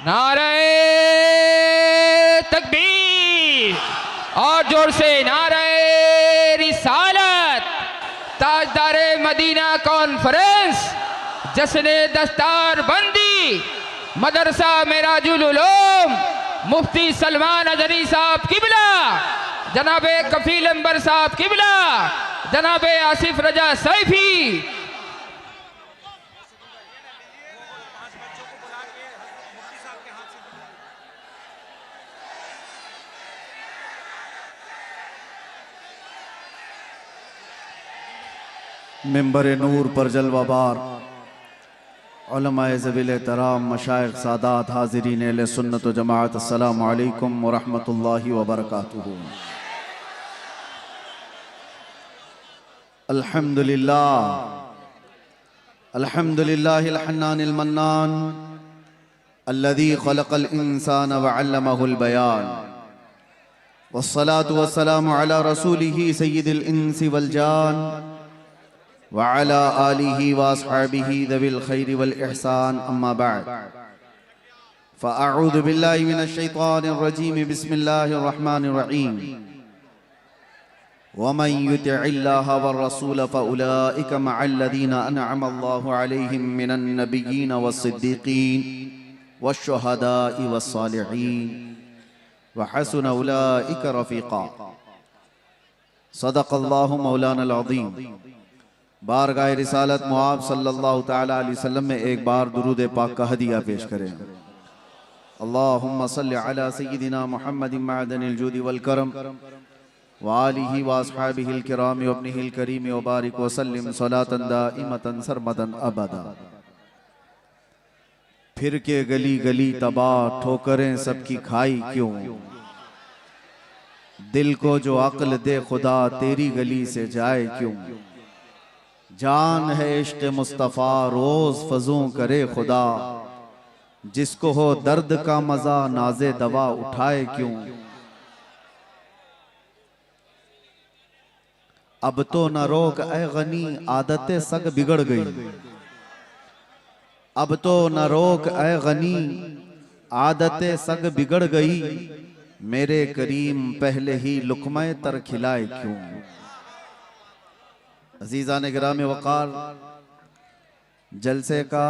नारे तकबीर और जोर से नारे रिसालत। ताजदारे मदीना कॉन्फ्रेंस जश्न दस्तार बंदी मदरसा मेराजुल उलूम मुफ्ती सलमान अजरी साहब किबला, जनाबे कफील अंबर साहब किबला, जनाबे आसिफ रजा सैफी, मिंबर नूर पर जलवाबार उलमाए ज़वील एहतराम मशाइख सादात हाज़रीन अहले सुन्नत व जमाअत, अस्सलामु अलैकुम व रहमतुल्लाहि व बरकातुहू। अल्हम्दुलिल्लाह अल्हम्दुलिल्लाहिल हन्नानिल मन्नान अल्लज़ी खलक़ल इंसान व अल्लमहुल बयान वस्सलातु वस्सलामु अला रसूलिही सय्यिदिल इंसी वल जान वअला आलिही व अस्हाबिही ज़विल खैरि वल इहसान, अम्मा बअद फ़अऊज़ु बिल्लाहि मिनश शैतानिर रजीम, बिस्मिल्लाहिर रहमानिर रहीम। वमन युतिइल्लाह वर्रसूल फ़उलाइका मअल्लज़ीना अनअम अल्लाहु अलैहिम मिनन नबिय्यीन वस्सिद्दीक़ीन वश्शुहदाኢ वस्सालिहीन व हसुन उलाइका रफ़ीक़ा। सदक़ल्लाहु मौलानल अज़ीम। बारगाह रिसालत मुआब सल्लल्लाहु तआला अलैहि वसल्लम में एक बार दुरूद पाक का हदिया पेश करें। अल्लाहुम्मा सल्लि अला सय्यिदिना मुहम्मदिन मअदनिल जूदि वल करम व आलिहि व अस्हाबिहिल किराम व इब्निहिल करीम व बारिक व सल्लिम सलातन दाइमतन सरमदन अबदा। फिर के गली गली तबाह ठोकरें सबकी खाई क्यों, दिल को जो अक्ल दे खुदा तेरी गली से जाए क्यों। जान है इश्क़ मुस्तफ़ा रोज़ फज़ों करे खुदा, जिसको हो दर्द का मज़ा नाज़े दवा उठाए क्यों। अब तो न रोक ए गनी आदतें सग बिगड़ गई, अब तो न रोक ए गनी आदतें सग बिगड़ गई, मेरे करीम पहले ही लुक़्मा तर खिलाए क्यों। अज़ीज़ान गिराम वक़ार, जलसे का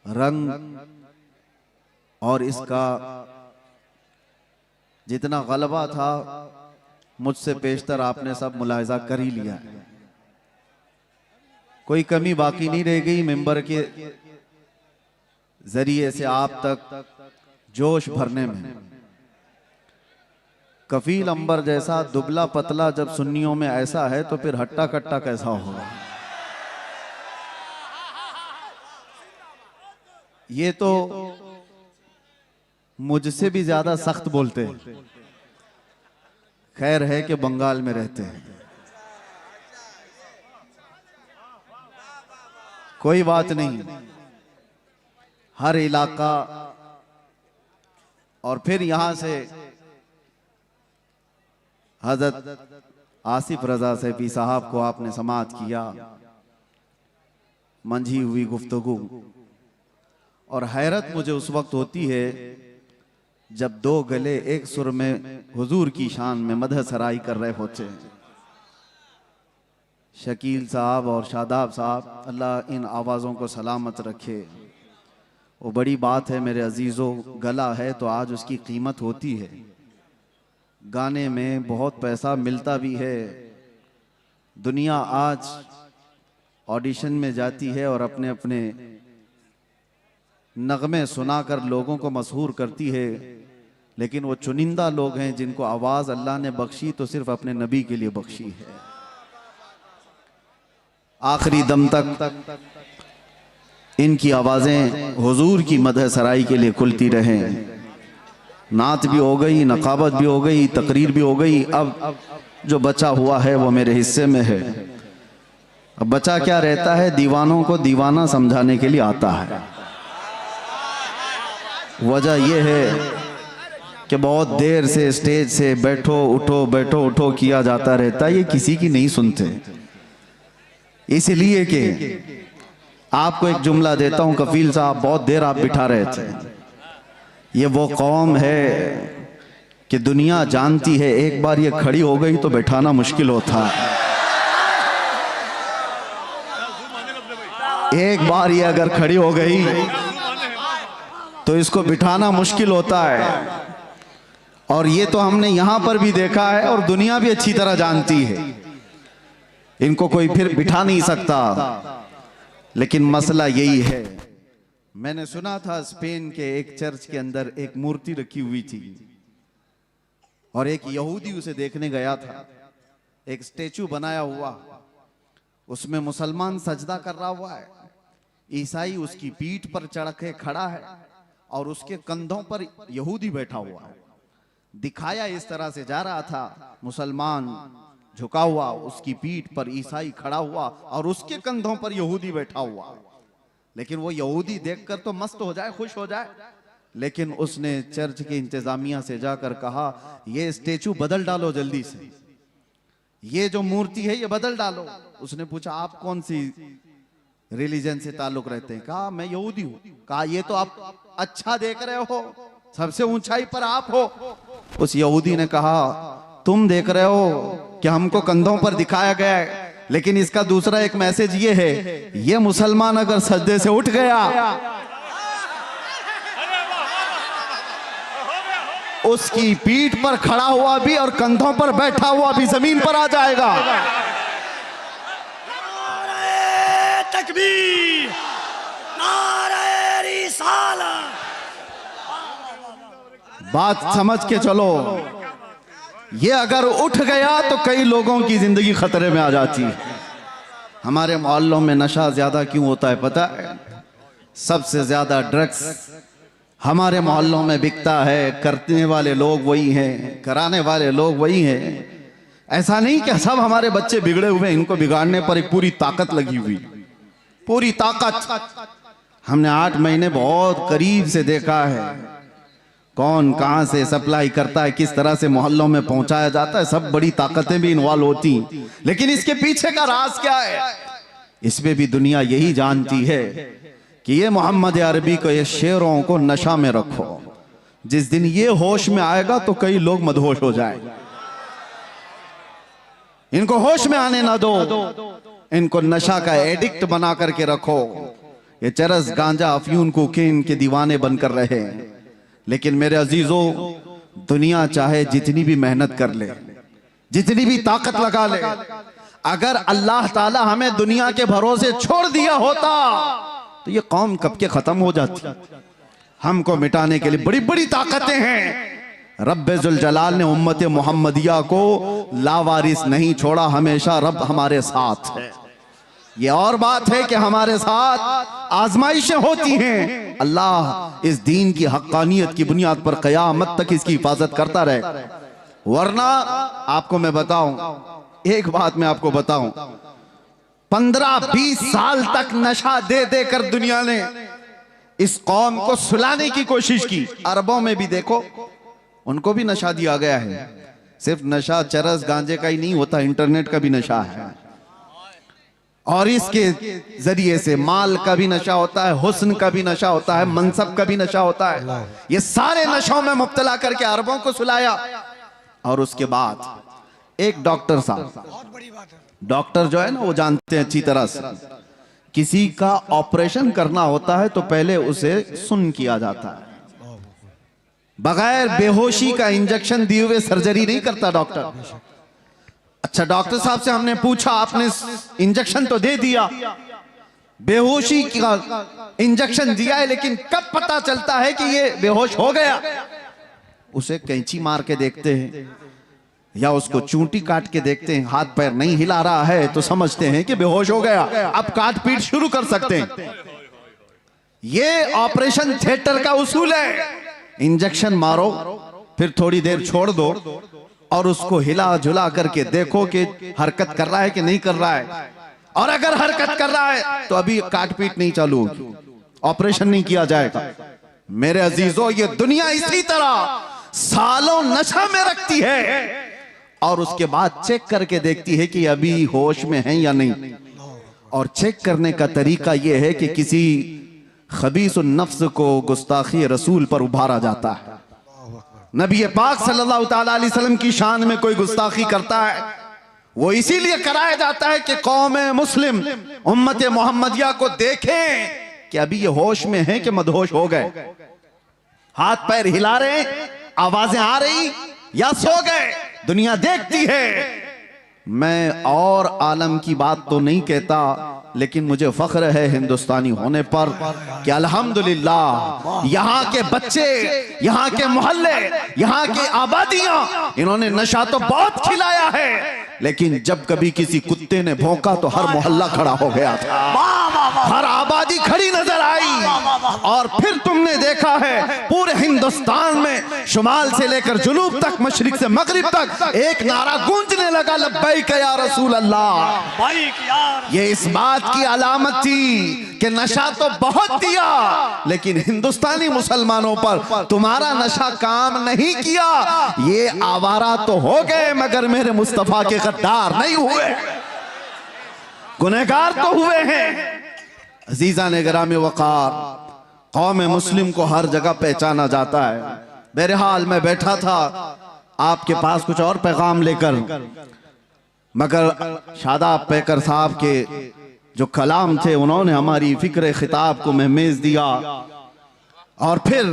रंग और इसका जितना गलबा था मुझसे पेशतर आपने सब मुलाहिज़ा कर ही लिया है। कोई कमी बाकी नहीं रह गई। मिंबर के जरिए से आप तक जोश भरने में। कफील अंबर जैसा दुबला पतला जब सुन्नियों में ऐसा है तो फिर हट्टा कट्टा कैसा होगा। ये तो मुझसे भी ज्यादा सख्त बोलते हैं। खैर है कि बंगाल में रहते हैं, कोई बात नहीं। हर इलाका और फिर यहां से हज़रत आसिफ रजा सैफी साहब को आपने समाअत किया, मंझी हुई गुफ्तगू। और हैरत मुझे उस वक्त होती है जब दो गले एक सुर में हुजूर की शान में मदह सराई कर रहे होते हैं। शकील साहब और शादाब साहब, अल्लाह इन आवाज़ों को सलामत रखे। वो बड़ी बात है मेरे अजीज़ों, गला है तो आज उसकी कीमत होती है। गाने में बहुत पैसा मिलता भी है। दुनिया आज ऑडिशन में जाती है और अपने अपने नगमे सुनाकर लोगों को मशहूर करती है, लेकिन वो चुनिंदा लोग हैं जिनको आवाज़ अल्लाह ने बख्शी तो सिर्फ अपने नबी के लिए बख्शी है। आखिरी दम तक इनकी आवाज़ें हुजूर की मदह सराई के लिए खुलती रहें। नात भी हो गई, नकाबत भी हो गई, तकरीर भी हो गई। अब जो बचा हुआ है वो मेरे हिस्से में है। अब बचा क्या रहता है, दीवानों को दीवाना समझाने के लिए आता है। वजह यह है कि बहुत देर से स्टेज से बैठो उठो बैठो उठो किया जाता रहता है, ये किसी की नहीं सुनते। इसलिए कि आपको एक जुमला देता हूं, कफील साहब बहुत देर आप बिठा रहे थे, ये वो कौम है कि दुनिया जानती है एक बार ये खड़ी हो गई तो बैठाना मुश्किल होता है। एक बार ये अगर खड़ी हो गई तो इसको बिठाना मुश्किल होता है। और ये तो हमने यहां पर भी देखा है और दुनिया भी अच्छी तरह जानती है, इनको कोई फिर बिठा नहीं सकता। लेकिन मसला यही है, मैंने सुना था स्पेन के एक चर्च के अंदर एक मूर्ति रखी हुई थी और एक यहूदी उसे देखने गया था। एक स्टेचू बनाया हुआ, उसमें मुसलमान सजदा कर रहा हुआ है, ईसाई उसकी पीठ पर चढ़ के खड़ा है और उसके कंधों पर यहूदी बैठा हुआ है। दिखाया इस तरह से जा रहा था, मुसलमान झुका हुआ, उसकी पीठ पर ईसाई खड़ा हुआ और उसके कंधों पर यहूदी बैठा हुआ। लेकिन वो यहूदी देखकर तो मस्त हो जाए, खुश हो जाए, लेकिन उसने चर्च की इंतजामिया से जाकर कहा ये स्टेचू बदल डालो जल्दी से, ये जो मूर्ति है ये बदल डालो। उसने पूछा आप कौन सी रिलीजन से ताल्लुक रखते हैं? कहा मैं यहूदी हूं। कहा ये तो आप अच्छा देख रहे हो, सबसे ऊंचाई पर आप हो। उस यहूदी ने कहा तुम देख रहे हो कि हमको कंधों पर दिखाया गया है, लेकिन इसका दूसरा एक मैसेज ये है, ये मुसलमान अगर सजदे से उठ गया उसकी पीठ पर खड़ा हुआ भी और कंधों पर बैठा हुआ भी जमीन पर आ जाएगा। तकबीर, नारे रिसालत। बात समझ के चलो, ये अगर उठ गया तो कई लोगों की जिंदगी खतरे में आ जाती है। हमारे मोहल्लों में नशा ज्यादा क्यों होता है पता है? सबसे ज्यादा ड्रग्स हमारे मोहल्लों में बिकता है, करने वाले लोग वही हैं, कराने वाले लोग वही हैं। ऐसा नहीं कि सब हमारे बच्चे बिगड़े हुए, इनको बिगाड़ने पर एक पूरी ताकत लगी हुई, पूरी ताकत। हमने 8 महीने बहुत करीब से देखा है कौन कहां से सप्लाई करता है, किस तरह से मोहल्लों में पहुंचाया जाता है, सब बड़ी ताकतें भी इन्वॉल्व होती। लेकिन इसके पीछे का राज क्या है? इसमें भी दुनिया यही जानती है कि ये मोहम्मद अरबी को, ये शेरों को नशा में रखो, जिस दिन ये होश में आएगा तो कई लोग मदहोश हो जाए। इनको होश में आने ना दो, इनको नशा का एडिक्ट बना करके रखो। ये चरस गांजा अफयून कोकीन के दीवाने बनकर रहे। लेकिन मेरे अजीजों, दुनिया चाहे जितनी भी मेहनत कर ले, जितनी भी ताकत लगा ले, अगर अल्लाह ताला हमें दुनिया के भरोसे छोड़ दिया होता तो ये कौम कब के खत्म हो जाती। हमको मिटाने के लिए बड़ी बड़ी ताकतें हैं। रब्बे जुल जलाल ने उम्मत मोहम्मदिया को लावारिस नहीं छोड़ा, हमेशा रब हमारे साथ है। ये और बात है कि हमारे साथ आजमाइशें होती हैं। अल्लाह इस दीन की हक्कानियत की बुनियाद पर क़यामत तक इसकी हिफाजत करता रहे। वरना आपको मैं बताऊं, एक बात मैं आपको बताऊं, 15-20 साल तक नशा दे देकर दुनिया ने इस कौम को सुलाने की कोशिश की। अरबों में भी देखो, उनको भी नशा दिया गया है। सिर्फ नशा चरस गांजे का ही नहीं होता, इंटरनेट का भी नशा है, और इसके जरिए से माल का भी नशा होता है, हुस्न का भी नशा होता है, मनसब का भी नशा होता है। ये सारे नशों में मुब्तला करके अरबों को सुलाया। और उसके बाद एक डॉक्टर साहब, बहुत बड़ी बात है, डॉक्टर जो है ना वो जानते हैं अच्छी तरह से, किसी का ऑपरेशन करना होता है तो पहले उसे सुन किया जाता है। बगैर बेहोशी का इंजेक्शन दिए हुए सर्जरी नहीं करता डॉक्टर। अच्छा, डॉक्टर साहब से हमने पूछा, आपने इंजेक्शन तो दे दिया, बेहोशी का इंजेक्शन दिया है, लेकिन कब पता चलता है कि ये बेहोश हो गया? उसे कैंची मार के देखते हैं या उसको चूंटी काट के देखते हैं, हाथ पैर नहीं हिला रहा है तो समझते हैं कि बेहोश हो गया, अब काट पीट शुरू कर सकते हैं। ये ऑपरेशन थिएटर का उसूल है। इंजेक्शन मारो, फिर थोड़ी देर छोड़ दो और उसको हिला झुला करके देखो कि हरकत कर रहा है कि नहीं कर रहा है। और अगर हरकत कर रहा है तो अभी काट पीट नहीं चालू होगी, ऑपरेशन नहीं किया जाएगा। मेरे अजीजों, ये दुनिया इसी तरह सालों नशा में रखती है और उसके बाद चेक करके देखती है कि अभी होश में है या नहीं। और चेक करने का तरीका यह है कि किसी खबीसुन नफ्स को गुस्ताखी रसूल पर उभारा जाता है। नबी पाक सल्लल्लाहु ताला अलैहि वसल्लम की शान में कोई गुस्ताखी करता है, वो इसीलिए कराया जाता है कि कौम मुस्लिम उम्मत मोहम्मदिया को देखें कि अभी ये होश में हैं कि मदहोश हो गए, हाथ पैर हिला रहे, आवाजें आ रही या सो गए, दुनिया देखती है। मैं और आलम की बात तो नहीं कहता, लेकिन मुझे फख्र है हिंदुस्तानी होने पर कि अल्हम्दुलिल्लाह यहाँ के बच्चे, यहाँ के मोहल्ले, यहाँ की आबादियां, इन्होंने नशा तो बहुत खिलाया है, लेकिन जब कभी किसी कुत्ते ने भौंका तो हर मोहल्ला खड़ा हो गया था, हर आबादी खड़ी नजर आई। और फिर तुमने देखा है पूरे हिंदुस्तान में शुमाल से लेकर जुनूब तक, मशरिक से मगरिब तक एक नारा गूंजने लगा, लब्बैक या रसूल अल्लाह। ये इस बात की अलामत थी कि नशा तो बहुत दिया, लेकिन हिंदुस्तानी मुसलमानों पर तुम्हारा नशा काम नहीं किया। ये आवारा तो हो गए, मगर मेरे मुस्तफा के गद्दार नहीं हुए, गुनहगार तो हुए हैं। अजीजा ने गिरामी वकार, कौम मुस्लिम को हर जगह पहचाना जाता है। बहरहाल मैं बैठा था आपके पास कुछ और पैगाम लेकर, मगर शादाब पैकर साहब के जो कलाम थे उन्होंने हमारी फिक्र खिताब को महमेज दिया, और फिर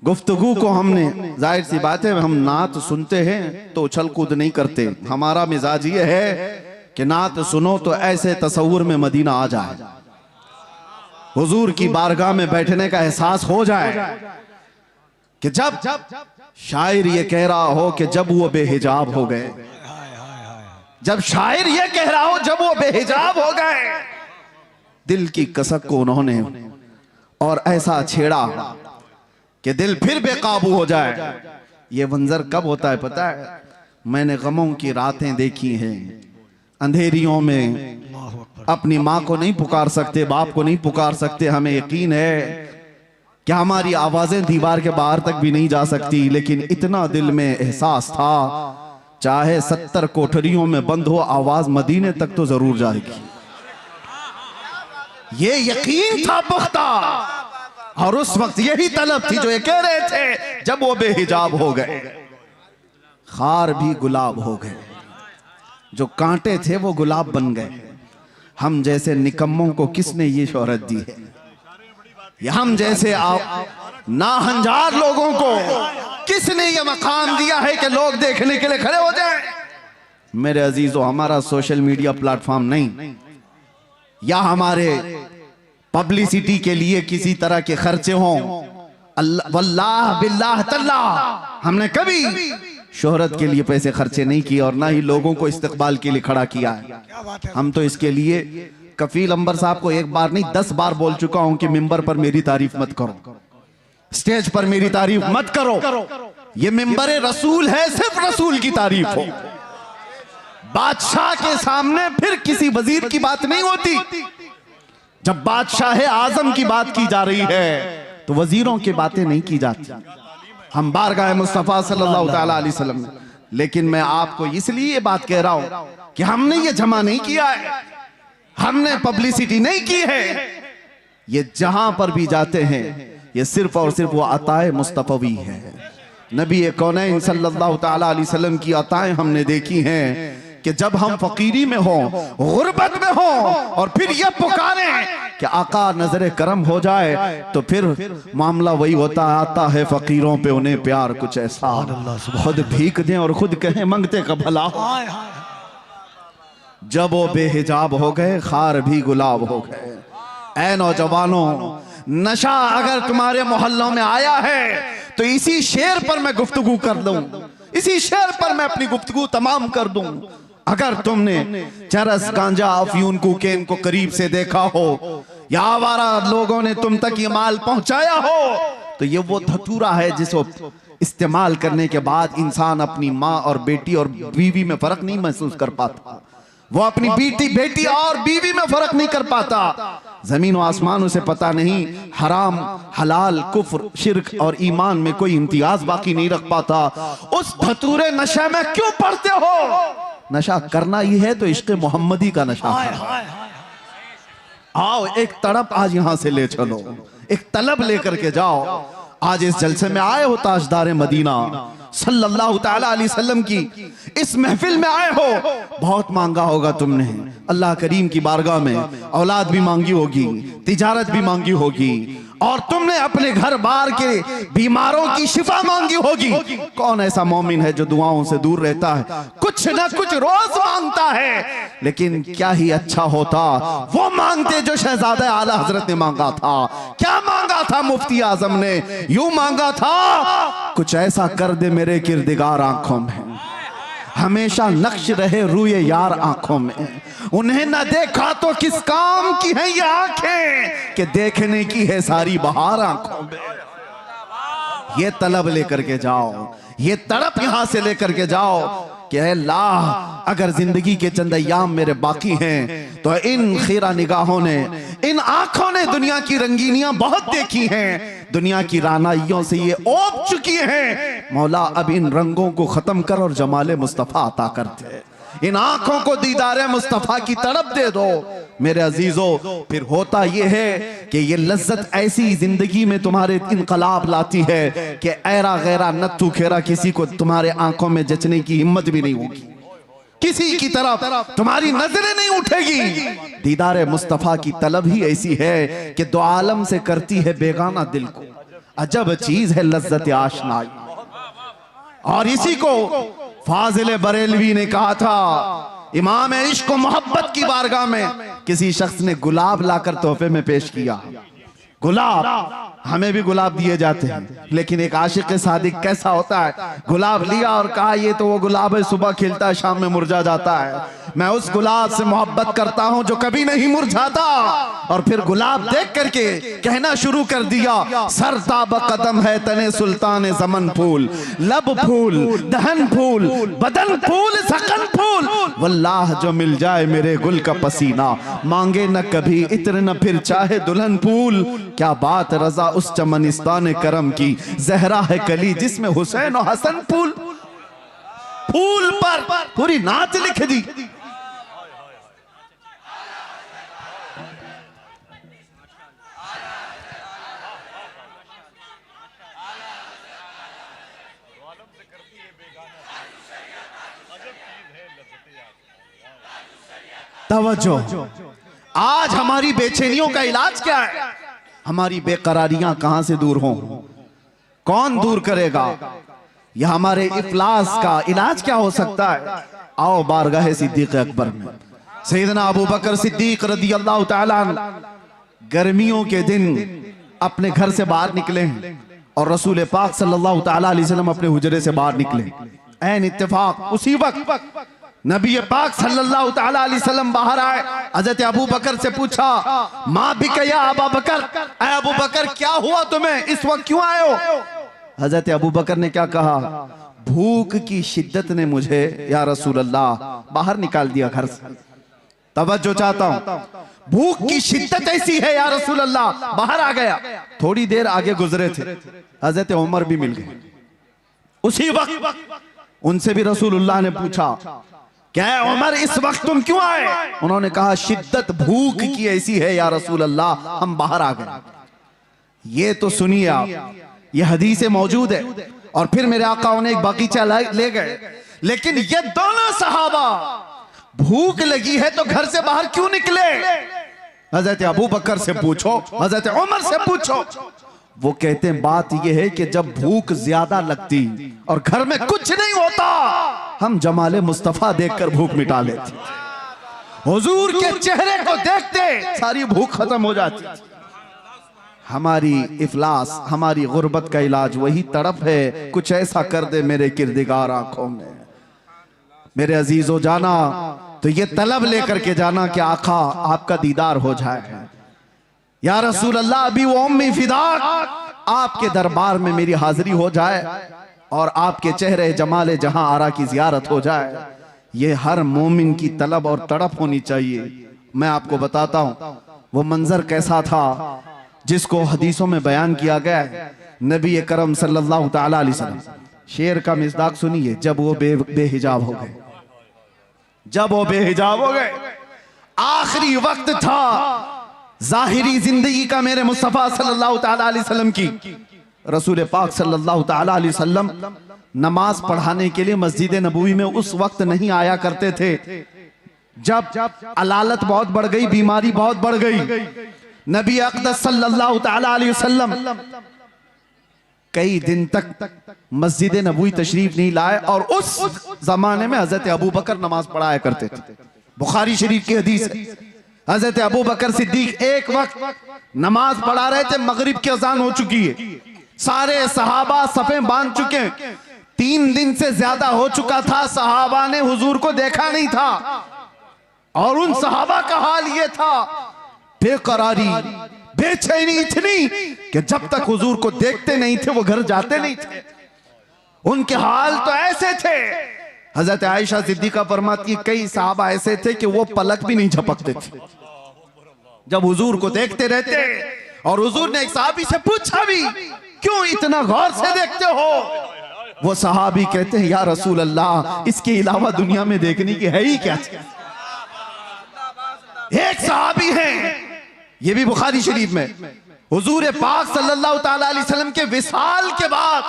गुफ्तगू को हमने, जाहिर सी बात है हम नात सुनते हैं तो उछल कूद नहीं करते, हमारा मिजाज ये है कि नात सुनो तो ऐसे तसव्वुर में मदीना आ जाए, हुजूर की बारगाह में बैठने का एहसास हो जाए कि जब शायर ये कह रहा हो कि जब वो बेहिजाब हो गए, जब शायर ये कह रहा हो जब वो बेहिजाब हो गए, दिल की कसक को उन्होंने और ऐसा छेड़ा कि दिल फिर बेकाबू हो जाए। ये मंजर कब होता है पता है? मैंने गमों की रातें देखी हैं, अंधेरियों में अपनी माँ को नहीं पुकार सकते, बाप को नहीं पुकार सकते, हमें यकीन है कि हमारी आवाजें दीवार के बाहर तक भी नहीं जा सकती, लेकिन इतना दिल में एहसास था चाहे 70 कोठरियों में बंद हो, आवाज मदीने तक तो जरूर जाएगी। ये यकीन था पुख्ता, और उस वक्त यही तलब थी जो ये कह रहे थे जब वो बेहिजाब हो गए, खार भी गुलाब हो गए, जो कांटे थे वो गुलाब बन गए। हम जैसे निकम्मों को किसने ये शोहरत दी है? ये हम जैसे नाहंजार लोगों को किसने ये मकाम दिया है कि लोग देखने के लिए खड़े हो जाएं? मेरे अजीजों, हमारा सोशल मीडिया प्लेटफॉर्म नहीं, या हमारे पब्लिसिटी के लिए किसी तरह के खर्चे हों, वल्लाह बिल्लाह तल्लाह हमने कभी शोहरत के लिए पैसे खर्चे नहीं किए, और ना ही लोगों को इस्तकबाल के लिए खड़ा किया है। हम तो इसके लिए कफील अंबर साहब को एक बार नहीं 10 बार बोल चुका हूं कि मिंबर पर मेरी तारीफ मत करो, स्टेज पर मेरी तारीफ मत करो, ये मिंबर रसूल है, सिर्फ रसूल की तारीफ हो। बादशाह के सामने फिर किसी वजीर की बात नहीं होती, जब बादशाह आजम की बात की जा रही है तो वजीरों की बातें नहीं की जाती। हम बारगाह मुस्तफा सल्लल्लाहु ताला अलैहि वसल्लम में, लेकिन मैं आपको इसलिए ये बात कह रहा हूं कि हमने ये जमा नहीं किया है, हमने पब्लिसिटी नहीं की है। ये जहां पर भी जाते हैं ये सिर्फ और सिर्फ वो अताए मुस्तफवी है। नबी कौनैन सल्लल्लाहु ताला अलैहि वसल्लम की अताएं हमने देखी हैं कि जब हम फकीरी में हो, गुर्बत में हो, और फिर ये पुकारें कि आका नजरे करम हो जाए, तो फिर मामला वही होता है, आता है फकीरों पे उन्हें प्यार कुछ ऐसा, खुद भीख दें और खुद कहें मंगते का भला हो। जब वो बेहिजाब हो गए, खार भी गुलाब हो गए। ऐ नौजवानों, नशा अगर तुम्हारे मोहल्लों में आया है तो इसी शेर पर मैं गुफ्तगू कर दूं, इसी शेर पर मैं अपनी गुफ्तगू तमाम कर दूं। अगर तुमने चरस, गांजा, अफयून, कोकेन को करीब से देखा हो, या आवारा लोगों ने तुम तक ये माल पहुंचाया हो, तो ये वो धतूरा है जिसको इस्तेमाल करने के बाद इंसान अपनी माँ और बेटी और बीवी में फर्क नहीं महसूस कर पाता, वो अपनी बेटी और बीवी में फर्क नहीं कर पाता। जमीन और आसमान उसे पता नहीं, हराम, हलाल, कुफ्र, शिर्क और ईमान में कोई इम्तियाज बाकी नहीं रख पाता। उस धतूरे नशे में क्यों पड़ते हो? नशा करना ही है तो इश्क़ मोहम्मदी का नशा है। आओ एक तड़प आज यहां से ले चलो, एक तलब लेकर के जाओ। आज इस जलसे में आए हो, ताजदार मदीना सल्लल्लाहु ताला अलैहि वसल्लम की इस महफिल में आए हो। बहुत मांगा होगा तुमने अल्लाह करीम की बारगाह में, औलाद भी मांगी होगी, तिजारत भी मांगी होगी, और तुमने अपने घर बार के बीमारों की शिफा मांगी होगी। कौन ऐसा मोमिन है जो दुआओं से दूर रहता है, कुछ ना कुछ रोज मांगता है। लेकिन क्या ही अच्छा होता वो मांगते जो शहजादा आला हजरत ने मांगा था। क्या मांगा था मुफ्ती आजम ने? यूं मांगा था, कुछ ऐसा कर दे मेरे किरदिगार आंखों में, हमेशा नक्श रहे रूए यार आंखों में। उन्हें न देखा तो किस काम की है ये आंखें, कि देखने की है सारी बहार आंखों में। ये तलब लेकर के जाओ, ये तड़प यहां से लेकर के जाओ कि अल्लाह अगर जिंदगी के चंद अय्याम मेरे बाकी हैं तो इन खीरा निगाहों ने, इन आंखों ने दुनिया की रंगीनियां बहुत देखी हैं, दुनिया की रानाइयों से ये ओप चुकी हैं। मौला अब इन रंगों को खत्म कर और जमाले मुस्तफा अता कर दे। इन आंखों को दीदारे मुस्तफा की तड़प दे दो मेरे अजीजों। फिर होता यह है कि ये लज्जत ऐसी जिंदगी में तुम्हारे इनकलाब लाती है कि ऐरा गैरा नत्थु खेरा किसी को तुम्हारे आंखों में जचने की हिम्मत भी नहीं होगी, किसी की तरफ तुम्हारी नजरें नहीं उठेगी। दीदारे मुस्तफा की तलब ही ऐसी है कि दो आलम से करती है बेगाना दिल को। अजब चीज है लज्जत आशनाई। और इसी को फाजिल बरेलवी ने कहा था, इमाम इश्क को मोहब्बत की बारगाह में किसी शख्स ने गुलाब लाकर तोहफे में पेश किया। गुलाब, हमें भी गुलाब दिए जाते हैं, लेकिन एक आशिक सादिक कैसा होता है? गुलाब लिया और कहा ये तो वो गुलाब है, सुबह खिलता है शाम में मुरझा जाता है। मैं उस गुलाब से मोहब्बत करता हूं जो कभी नहीं मुरझाता। और फिर गुलाब देख करके कहना शुरू कर दिया, सरताब कदम है तने सुल्तान ज़मन फूल, लब फूल, दहन फूल, बदन फूल, सकन फूल, वल्लाह जो मिल जाए मेरे गुल का पसीना, मांगे न कभी इत्र न फिर चाहे दुल्हन फूल। क्या बात रजा उस चमनिस्तान करम की, जहरा है कली जिसमें हुसैन और हसन फूल। फूल पर पूरी नात लिख दी। तवज्जो, आज हमारी बेचैनियों का इलाज क्या है? हमारी बेकरारियां कहां से दूर हों? कौन दूर करेगा? यह हमारे इफलास का इलाज क्या हो सकता है? आओ बारगाह सिद्दीक अकबर में। सैयदना अबू बकर सिद्दीक रज़ी अल्लाह ताला अन्हु गर्मियों के दिन अपने घर से बाहर निकले और रसूल पाक सल्लल्लाहु ताला अलैहि वसल्लम अपने हुजरे से बाहर निकले। ऐन इत्तेफाक उसी वक्त नबी पाक सल्लल्लाहु ताला अलैहि वसल्लम बाहर आए। हज़रत अबू बकर से पूछा, माँ भी क्या अबू बकर, अबू बकर क्या हुआ तुम्हें, इस वक्त क्यों आए हो? हज़रत अबू बकर ने क्या कहा, भूख की शिद्दत ने मुझे या रसूल अल्लाह बाहर निकाल दिया घर से। तवज्जो चाहता हूं, भूख की शिद्दत ऐसी है या रसूल अल्लाह, बाहर आ गया। थोड़ी देर आगे गुजरे थे, हज़रत उमर भी मिल गए। उसी वक्त उनसे भी रसूलुल्लाह ने पूछा, क्या उमर इस वक्त तुम क्यों आए? उन्होंने कहा, शिद्दत भूख की ऐसी है या रसूल अल्लाह, हम बाहर आ गए। ये तो सुनिए आप, ये हदीसें मौजूद है। और फिर मेरे आका उन्हें एक बगीचा ले गए। लेकिन ये दोनों सहाबा, भूख लगी है तो घर से बाहर क्यों निकले? हजरत अबू बकर से पूछो, हजरत उमर से पूछो। वो कहते हैं बात यह है कि जब भूख ज्यादा लगती और घर में कुछ नहीं होता, हम जमाले मुस्तफा देखकर भूख मिटा लेते। हुजूर के चेहरे को देखते सारी भूख खत्म हो जाती। हमारी इफलास, हमारी गुर्बत का इलाज वही तड़प है, कुछ ऐसा कर दे मेरे किरदिगार आंखों में। मेरे अजीजों, जाना तो ये तलब लेकर के जाना कि आका आपका दीदार हो जाए। या रसूल अल्लाह, अभी वो उम्मी फिदाक, आपके दरबार में मेरी हाजिरी हो जाए और आपके चेहरे जमाले जहां आरा की जियारत हो जाए। ये हर मोमिन की तलब और तड़प होनी चाहिए। मैं आपको बताता हूं वो मंजर कैसा था जिसको हदीसों में बयान किया गया है। नबी करम सल्लल्लाहु ताला अलैहि वसल्लम, शेर का मिज़दाक सुनिए, जब वो बेहिजाब हो गए, जब वो बेहिजाब हो गए, आखिरी वक्त था, जाहिरी जिंदगी का मेरे मुस्तफा सल्लल्लाहु ताला अलैहि वसल्लम की, रसूल पाक सल्लल्लाहु ताला अलैहि वसल्लम नमाज पढ़ाने के लिए मस्जिद नबवी में उस वक्त नहीं आया करते थे जब अलालत बहुत बढ़ गई, बीमारी बहुत बढ़ गई। नबी अक़दस सल्लल्लाहु ताला अलैहि वसल्लम कई दिन तक मस्जिद नबवी तशरीफ नहीं लाए और उस जमाने में हजरत अबू बकर नमाज पढ़ाया करते थे। बुखारी शरीफ की हदीस है, हजरत अबू बकर सिद्दीक एक वक्त नमाज पढ़ा रहे थे, मगरिब की अजान हो चुकी है, सारे सहाबा सफें बांध चुके हैं, 3 दिन से ज्यादा हो चुका था, सहाबा ने हुजूर को देखा नहीं था और उन सहाबा का हाल ये था, बेकरारी बेचैनी इतनी कि जब तक हुजूर को देखते नहीं थे वो घर जाते नहीं थे। उनके हाल तो ऐसे थे, हजरत आयशा सिद्दीका फरमाती है कई सहाबा ऐसे थे कि वो पलक भी नहीं झपकते थे, जब हुजूर को देखते रहते। और हुजूर ने एक सहाबी से पूछा भी, क्यों इतना गौर से देखते हो? वो सहाबी कहते हैं, या रसूल अल्लाह, इसके अलावा दुनिया में देखने की है ही क्या? एक सहाबी हैं, ये भी बुखारी शरीफ में, हुजूर पाक सल्लल्लाहु ताला अलैहि वसल्लम के विसाल के बाद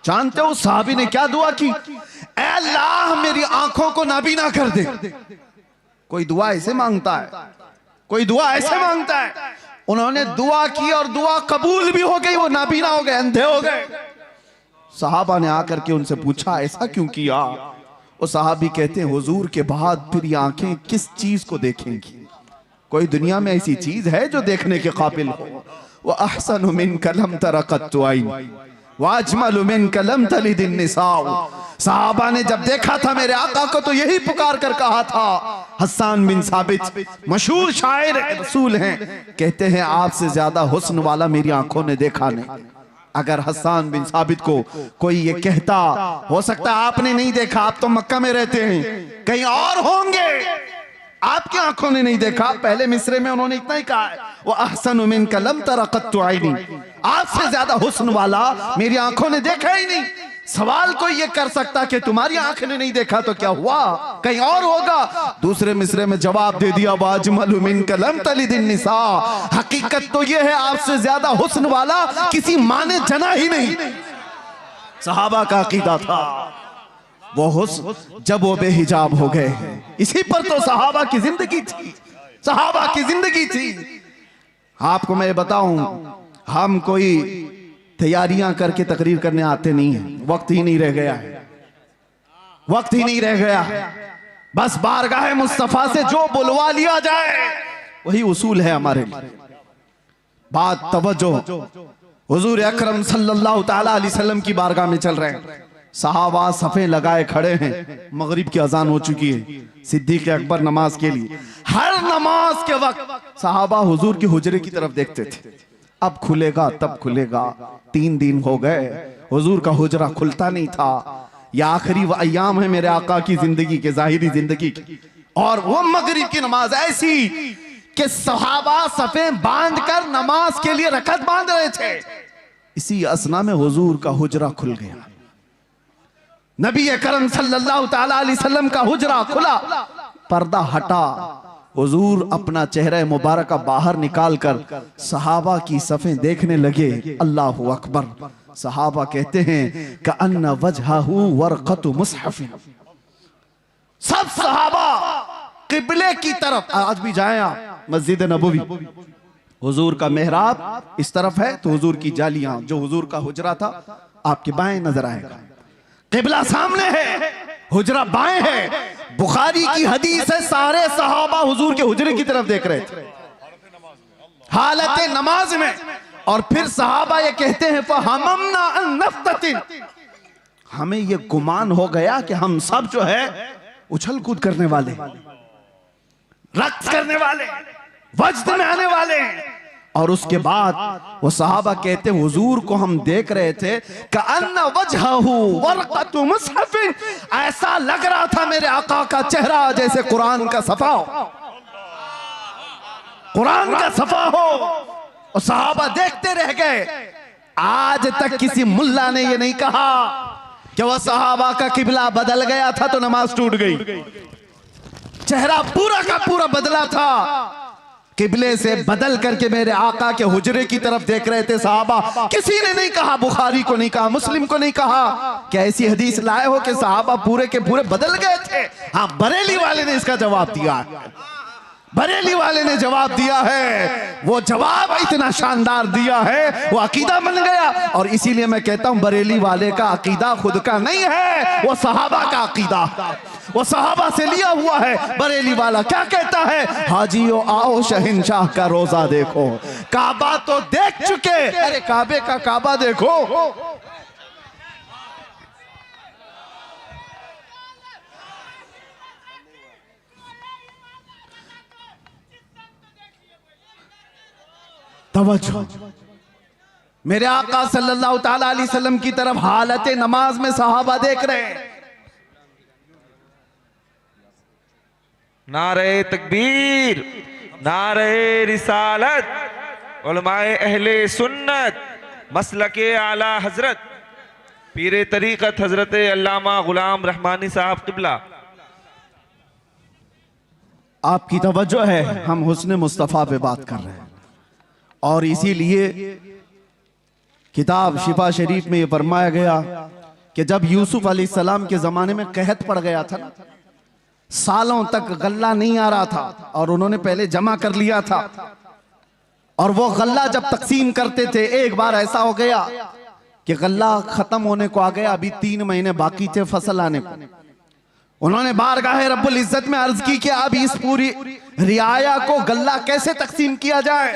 जानते हो सहाबी ने क्या दुआ की? ऐ अल्लाह मेरी आंखों को नाबीना कर दे। कोई दुआ ऐसे मांगता है, कोई दुआ ऐसे मांगता है। उन्होंने दुआ की और दुआ कबूल भी हो गई, वो नाबीना हो गए, अंधे हो गए। सहाबा ने आकर के उनसे पूछा ऐसा क्यों किया? वो सहाबी कहते हैं हुजूर के बाद फिर ये आंखें किस चीज को देखेंगी? कोई दुनिया में ऐसी चीज है जो देखने के काबिल हो? वो अहसनु मिनका लम तरा कत्तु आइन व अजमलु मिनका लम तलिद निसाउ। सहाबा ने जब देखा था मेरे आका को तो यही पुकार कर कहा था। हस्सान बिन साबित मशहूर शायर रसूल हैं, कहते हैं आपसे ज्यादा हुस्न वाला मेरी आंखों ने देखा नहीं। अगर हस्सान बिन साबित को कोई ये कहता, हो सकता है आपने नहीं देखा, आप तो मक्का में रहते हैं, कहीं और होंगे, आपकी आंखों ने नहीं देखा। पहले मिसरे में उन्होंने इतना ही कहा है, वो अहसनु मिनका लम तरा कत्तु आइनी, आपसे ज्यादा हुस्न वाला मेरी आंखों ने देखा ही नहीं। सवाल कोई ये कर सकता कि तुम्हारी आंख ने नहीं देखा तो क्या हुआ, कहीं और होगा। दूसरे मिसरे में जवाब दे दिया, वाजमलु मिनका लम तलिदिन निसा, हकीकत तो ये है आपसे ज्यादा हुस्न वाला किसी मां ने जना ही नहीं। सहाबा का अकीदा था। वो हुस्न जब वो बेहिजाब हो गए, इसी पर तो सहाबा की जिंदगी थी, सहाबा की जिंदगी थी। आपको मैं बताऊं, हम कोई तैयारियां करके तकरीर करने आते नहीं है, वक्त ही नहीं रह गया है, वक्त ही नहीं रह गया है। बस बारगाह मुस्तफा से जो बुलवा लिया जाए वही उसूल है हमारे लिए। बात तवज्जो, हुजूर अकरम सल्लल्लाहु ताला अलैहि वसल्लम की बारगाह में चल रहे हैं, सहाबा सफ़े लगाए खड़े हैं, मगरिब की अजान हो चुकी है, सिद्दीक़ अकबर नमाज के लिए। हर नमाज के वक्त सहाबा हुजूर के हुजरे की तरफ देखते थे, अब खुलेगा तब खुलेगा। 3 दिन हो गए, हुजूर का हुजरा खुलता नहीं था। यह आखिरी अय्याम है मेरे आका की जिंदगी के, जाहिरी जिंदगी की, और वो मगरिब की नमाज ऐसी कि सहाबा सफ़े बांध कर नमाज के लिए रकत बांध रहे थे। इसी असना में हुजूर का हुजरा खुल गया। नबी करम सल्लल्लाहु ताला अलैहि वसल्लम का हुजरा खुला, पर्दा हटा, हुजूर अपना चेहरा मुबारक बाहर निकालकर सहाबा की सफ़ें देखने लगे। अल्लाहु अकबर। सहाबा कहते हैं कि अन्ना वजहहु वरक़तु मुसहफ़। सब सहाबा किबले की तरफ, आज भी जाएं आप मस्जिद नबवी, हुजूर का मेहराब इस तरफ है तो हुजूर की जालियां, जो हुजूर का हुजरा था आपके बाएं नजर आएगा। किबला सामने है, हुजरा बाएं है। बुखारी की हदीस है, सारे सहाबा हुजूर के हुजरे की तरफ देख रहे थे हालत नमाज में। और फिर सहाबा ये कहते हैं फहममना अन नफ्ततिन, हमें ये गुमान हो गया कि हम सब जो है उछल कूद करने वाले, रक्स करने वाले, वज्द में आने वाले हैं। और उसके बाद वो सहाबा कहते हुजूर को हम देख रहे थे कअन्ना वजहहु वरक़तु मुसहफ़िन, ऐसा लग रहा था मेरे आका का चेहरा जैसे कुरान का सफा हो, कुरान का सफा हो। और सहाबा देखते रह गए। आज तक किसी मुल्ला ने ये नहीं कहा कि वह सहाबा का किबला बदल गया था तो नमाज टूट गई। चेहरा पूरा का पूरा बदला था। किबले से बदल करके मेरे आका के हुजरे की तरफ देख रहे थे सहाबा। किसी ने नहीं कहा, बुखारी को नहीं कहा, मुस्लिम को नहीं कहा, क्या ऐसी हदीस लाए हो कि सहाबा पूरे के पूरे बदल गए थे? हाँ, बरेली वाले ने इसका जवाब दिया, बरेली वाले ने जवाब दिया है। वो जवाब इतना शानदार दिया है, वो अकीदा बन गया। और इसीलिए मैं कहता हूं बरेली वाले का अकीदा खुद का नहीं है, वो सहाबा का अकीदा, वो सहाबा से लिया हुआ है। बरेली वाला क्या कहता है? हाजियो आओ शहंशाह का रोजा देखो, काबा तो देख चुके, अरे काबे का काबा देखो। तवज्जो, मेरे आका सल्लल्लाहु ताला अलैहि वसल्लम की तरफ हालत नमाज में सहाबा देख रहे हैं। नारे तकबीर, नारे रिसालत, उलमाए अहले सुन्नत, मसलके आला हजरत पीरे तरीकत हजरत अल्लामा गुलाम रहमानी साहब किबला। आपकी तवज्जो है, हम हुस्न मुस्तफा पे बात कर रहे हैं और इसीलिए किताब शिफा शरीफ में यह फरमाया गया कि जब यूसुफ अलैहिस्सलाम के जमाने में कहत पड़ गया था ना, सालों तक गल्ला नहीं आ रहा था और उन्होंने पहले जमा कर लिया था, और वो गल्ला जब तकसीम करते थे, एक बार ऐसा हो गया कि गल्ला खत्म होने को आ गया, अभी 3 महीने बाकी थे फसल आने को। उन्होंने बारगाह रब्बुल इज्जत में अर्ज की कि अब इस पूरी रियाया को गल्ला कैसे तकसीम किया जाए।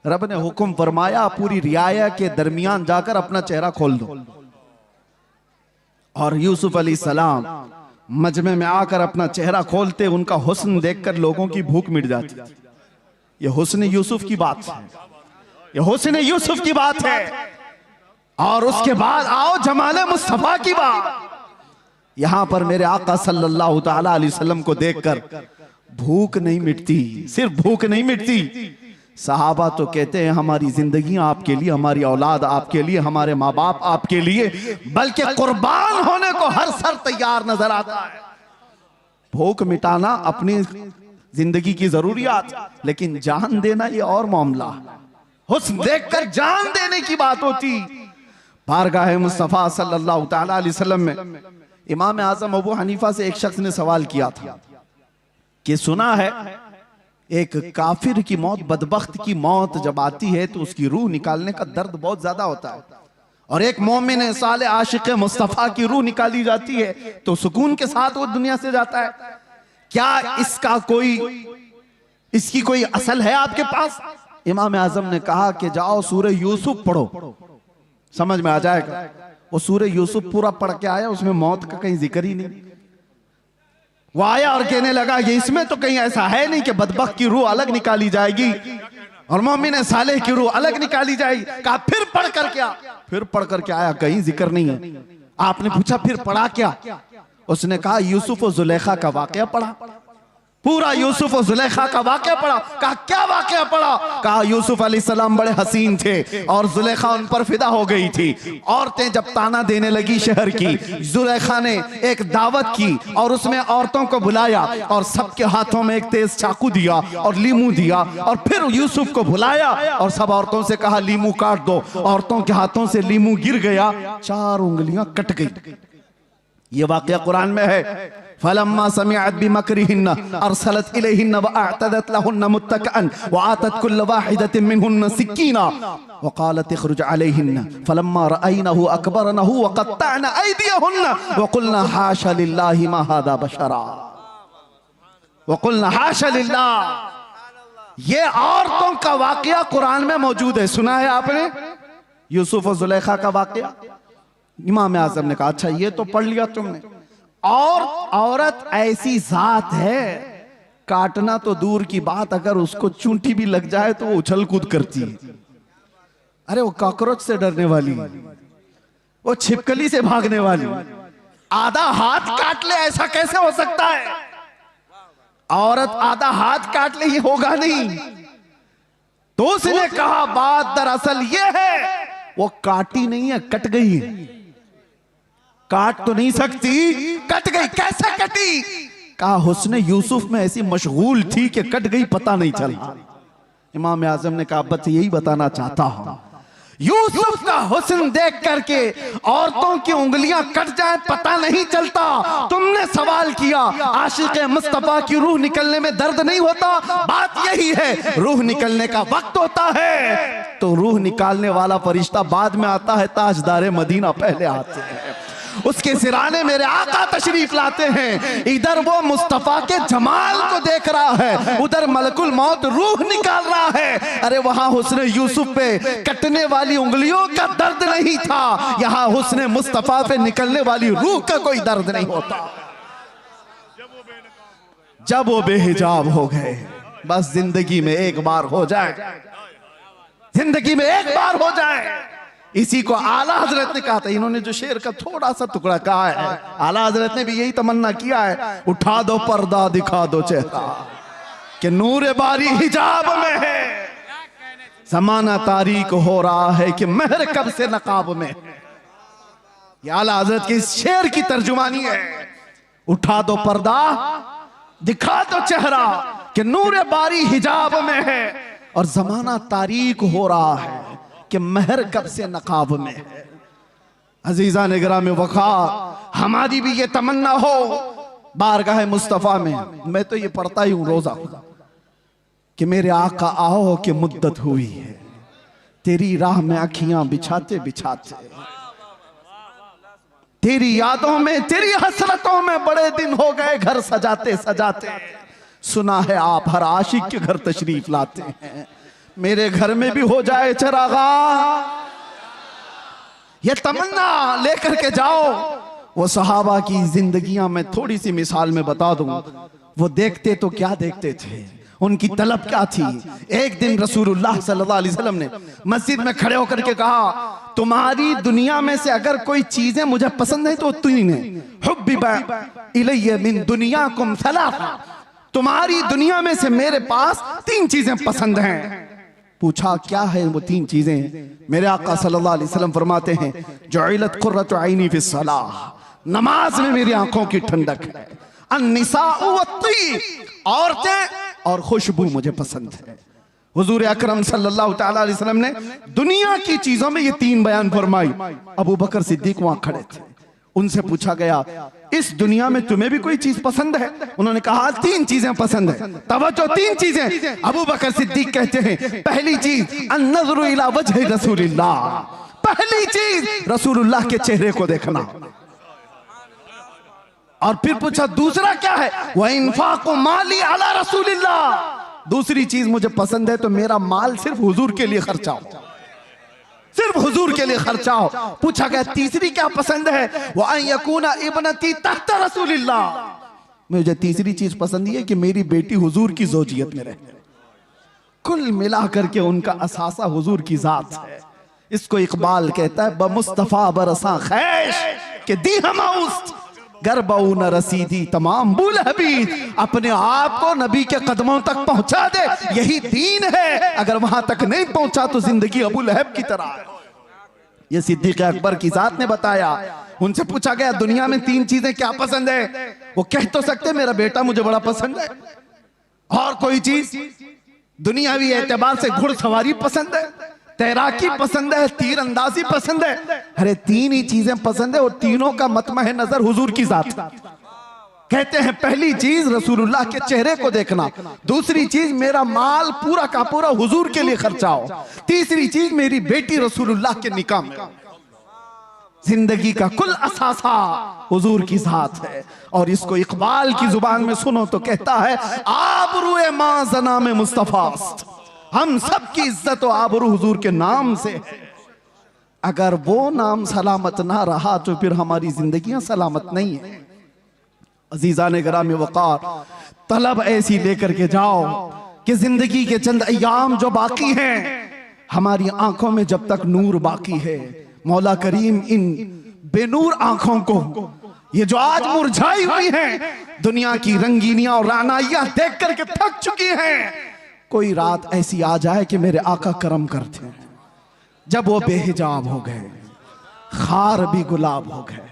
रब ने हुक्म फरमाया पूरी रियाया के दरमियान जाकर अपना चेहरा खोल दो। और यूसुफ अलैहिस्सलाम मजमे में आकर अपना चेहरा खोलते, उनका हुस्न देखकर लोगों की भूख मिट जाती। यह हुस्न यूसुफ की बात है, यह हुस्न यूसुफ की बात है। और उसके बाद आओ जमाले मुस्तफा की बात। यहां पर मेरे आका सल्लल्लाहु ताला अलैहि वसल्लम को देखकर भूख नहीं मिटती, सिर्फ भूख नहीं मिटती। सहाबा तो कहते हैं हमारी जिंदगी आपके लिए, हमारी औलाद आपके लिए, हमारे माँ बाप आपके लिए, बल्कि कुर्बान होने को हर सर तैयार नजर आता है। भूख मिटाना अपनी जिंदगी की जरूरियात, लेकिन जान देना ये और मामला। हुस्न देखकर जान देने की बात होती। बारगाह मुस्तफा सल्लल्लाहु ताला अलैहि वसल्लम में इमाम आजम अबू हनीफा से एक शख्स ने सवाल किया था कि सुना है एक काफिर की मौत, बदबख्त की मौत जब आती है तो उसकी रूह निकालने का दर्द बहुत ज्यादा होता है, और एक मोमिन साले आशिक मुस्तफा की रूह निकाली जाती है तो सुकून के साथ वो दुनिया से जाता है। क्या इसकी कोई असल है आपके पास? इमाम आजम ने कहा कि जाओ सूरह यूसुफ पढ़ो, समझ में आ जाएगा। वो सूरह यूसुफ पूरा पढ़ के आया, उसमें मौत का कहीं जिक्र ही नहीं। वो आया और कहने लगा ये इसमें तो कहीं ऐसा है नहीं कि बदबख्त की रूह अलग निकाली जाएगी और मोमिन सालेह की रूह अलग निकाली जाएगी। कहा फिर पढ़ कर क्या? फिर पढ़ कर क्या आया? कहीं जिक्र नहीं है। आपने पूछा फिर पढ़ा क्या? उसने कहा यूसुफ और जुलेखा का वाकया पढ़ा, पूरा यूसुफ और जुलेखा का वाकया पढ़ा। कहा क्या वाकया पढ़ा? कहा यूसुफ अलैहिस्सलाम बड़े हसीन थे और जुलेखा उन पर फिदा हो गई थी। औरतें जब ताना देने लगी शहर की, जुलेखा ने एक दावत की और उसमें औरतों को बुलाया और सबके हाथों में एक तेज चाकू दिया और लीमू दिया, और फिर यूसुफ को बुलाया और सब औरतों से कहा लीमू काट दो। औरतों के हाथों से लीमू गिर गया, 4 उंगलियां कट गई। ये वाकया कुरान में है। फलम्मा समिअत बिमकरिहिन्न अरसलत इलैहिन्न वअअतदत लहुन्न मुत्तकअन वआतत कुल्ल वाहिदतिन मिनहुन्न सिक्कीना वक़ालत इखरुज अलैहिन्न फलम्मा रअयनहु अकबरनहु वक़त्तअना अयदियहुन्न वक़ुलना हाशा लिल्लाहि मा हादा बशरा वक़ुलना हाशा लिल्लाह। ये औरतों का वाकया कुरान में मौजूद है, सुना है आपने? यूसुफ और जुलेखा का वाकया। इमाम आज़म ने कहा अच्छा ये तो पढ़ लिया तुमने। और औरत ऐसी जात है, काटना तो दूर की बात, अगर उसको चूंटी भी लग जाए तो वो उछल कूद करती है। अरे वो कॉकरोच से डरने वाली, वो छिपकली से भागने वाली, आधा हाथ काट ले ऐसा कैसे हो सकता है? औरत आधा हाथ काट ले ये होगा नहीं। तो उसने कहा बात दरअसल ये है वो काटी नहीं है, कट गई है। काट तो नहीं सकती, कट गई। कैसे कटी? कहा हुस्न यूसुफ में ऐसी मशगूल थी कि कट गई, पता नहीं चला। इमाम आजम ने कहा अब्बा यही बताना चाहता हूं, यूसुफ का हुस्न देख करके औरतों की उंगलियां कट जाए पता नहीं चलता। तुमने सवाल किया आशिक मुस्तफा की रूह निकलने में दर्द नहीं होता, बात यही है रूह निकलने का वक्त होता है तो रूह निकालने वाला फरिश्ता बाद में आता है, ताजदार मदीना पहले आते हैं, उसके सिराने मेरे आका तशरीफ लाते हैं। इधर वो मुस्तफा के जमाल को देख रहा है, उधर मलकुल मौत रूह निकाल रहा है। अरे वहां हुस्न यूसुफ पे कटने वाली उंगलियों का दर्द नहीं था, यहां हुस्न मुस्तफा पे निकलने वाली रूह का कोई दर्द नहीं होता। जब वो बेहिजाब हो गए, बस जिंदगी में एक बार हो जाए, जिंदगी में एक बार हो जाए, इसी को आला हजरत ने कहा था। इन्होंने जो शेर का थोड़ा सा टुकड़ा कहा है, आला हजरत ने भी यही तमन्ना किया है, उठा दो पर्दा दिखा दो चेहरा कि नूर बारी हिजाब में है, जमाना तारीक हो रहा है कि महर कब से नकाब में। ये आला हजरत के इस शेर की तर्जुमानी है, उठा दो पर्दा दिखा दो चेहरा कि नूर बारी हिजाब में है और जमाना तारीक हो रहा है कि महर कब से नकाब में है। अजीजा निगराम में वक़ार, हमारी भी ये तमन्ना हो बारगाह मुस्तफ़ा में। मैं तो ये पढ़ता ही हूं रोजा कि मेरे आका आओ कि मुद्दत हुई है तेरी राह में अखियां बिछाते बिछाते, तेरी यादों में तेरी हसरतों में बड़े दिन हो गए घर सजाते सजाते। सुना है आप हर आशिक के घर तशरीफ लाते हैं, मेरे घर में भी हो जाए चरागा। ये तमन्ना लेकर के जाओ। वो सहाबा की जिंदगियां मैं थोड़ी सी मिसाल में बता दूं, वो देखते तो क्या देखते थे, उनकी तलब क्या थी। एक दिन रसूलुल्लाह सल्लल्लाहु अलैहि वसल्लम ने मस्जिद में खड़े होकर के कहा, तुम्हारी दुनिया में से अगर कोई चीजें मुझे पसंद है तो तीन है, हुब्बिबा इलैया मिन दुनियाकुम सलासा, तुम्हारी दुनिया में से मेरे पास तीन चीजें पसंद हैं। पूछा क्या है वो तीन चीजें? मेरे आका सल्लल्लाहु अलैहि वसल्लम फरमाते हैं, जुइलत कुर्रतु ऐनी फिस सलाह, नमाज में मेरी आंखों की ठंडक है। अन्निसाउ वत्तीब, औरतें और खुशबू मुझे पसंद है। हुजूर अकरम सल्लल्लाहु ताला अलैहि वसल्लम ने दुनिया की चीजों में ये तीन बयान फरमाई। अबू बकर सिद्दीक वहां खड़े थे, उनसे पूछा गया इस दुनिया में तुम्हें भी कोई चीज पसंद है? उन्होंने कहा तीन चीजें पसंद है। तवज्जो, तीन चीजें। अबू बकर सिद्दीक कहते हैं पहली चीज अन्नज़रु इला वजहि रसूलिल्लाह, पहली चीज रसूलुल्लाह के चेहरे को देखना। और फिर पूछा दूसरा क्या है? व इन्फाक़ु माली अला रसूलिल्लाह, दूसरी चीज मुझे पसंद है तो मेरा माल सिर्फ हुजूर के लिए खर्चा हो, सिर्फ हुजूर के लिए खर्चा हो। पूछा गया तीसरी क्या पसंद है? वो अन यकूना इब्नती तहत रसूलिल्लाह, मुझे तीसरी चीज पसंद है कि मेरी बेटी हुजूर की ज़ौजियत में रहे। कुल मिलाकर के उनका असासा हुजूर की जात है। इसको इकबाल कहता है बमुस्तफा बरसा खैश के दी हमाउस्त गरबऊ न रसीदी तमाम बुल हबीब, अपने आप को नबी के कदमों तक पहुंचा दे, यही दीन है। अगर वहां तक नहीं पहुंचा तो जिंदगी अबू लहब की तरह। ये सिद्दीक अकबर की जात ने बताया। उनसे पूछा गया दुनिया में तीन चीजें क्या पसंद है? वो कह तो सकते मेरा बेटा मुझे बड़ा पसंद है, और कोई चीज दुनियावी एतबार से घुड़सवारी पसंद है, तैराकी पसंद है, तीर अंदाजी पसंद है। अरे तीन ही चीजें पसंद है और तीनों का मतमह नजर हुजूर की जात। कहते हैं पहली चीज रसूलुल्लाह के चेहरे को देखना, दूसरी चीज मेरा माल पूरा का पूरा हुजूर के लिए खर्चा हो, तीसरी चीज मेरी बेटी रसूलुल्लाह के निकाह में। जिंदगी का कुल असासा हुजूर की जात है। और इसको इकबाल की जुबान में सुनो तो कहता है आबरूए मां जना में मुस्तफास्त, हम सब की इज्जत और आबरू हुजूर के नाम से है। अगर वो नाम सलामत ना रहा तो फिर हमारी जिंदगियां सलामत नहीं है। अजीजा ने गिरामी वक़ार, तलब ऐसी लेकर के जाओ कि जिंदगी के चंद अय्याम जो बाकी हैं, हमारी आंखों में जब तक नूर बाकी है, मौला करीम इन बेनूर आंखों को ये जो आज मुरझाई हुई हैं, दुनिया की रंगीनियां और रानाइयां देख करके थक चुकी हैं, कोई रात ऐसी आ जाए कि मेरे आका करम करते हैं। जब वो बेहिजाब हो गए, खार भी गुलाब हो गए,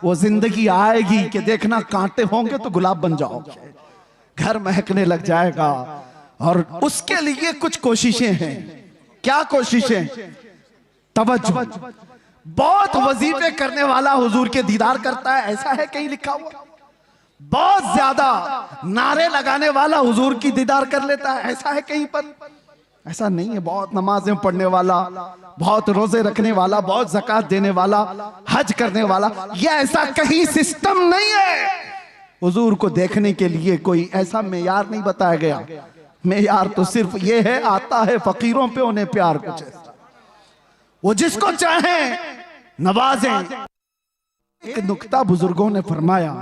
वो जिंदगी आएगी कि देखना कांटे होंगे तो गुलाब बन जाओगे, घर महकने लग जाएगा, और उसके लिए कुछ कोशिशें हैं। क्या कोशिशें? तवज्जो। बहुत वजीफे करने वाला हुजूर के दीदार करता है, ऐसा है कहीं लिखा हुआ? बहुत ज्यादा नारे लगाने वाला हुजूर की दीदार कर लेता है, ऐसा है कहीं पर? ऐसा नहीं है। बहुत नमाजें पढ़ने वाला, बहुत रोजे रखने वाला, बहुत ज़कात देने वाला, हज करने वाला, यह ऐसा कहीं सिस्टम नहीं है। हुजूर को देखने के लिए कोई ऐसा मेयार नहीं बताया गया। मेयार तो सिर्फ ये है, आता है फकीरों पे उन्हें प्यार, कुछ ऐसा। वो जिसको चाहे नवाजें। एक नुक्ता बुजुर्गों ने फरमाया,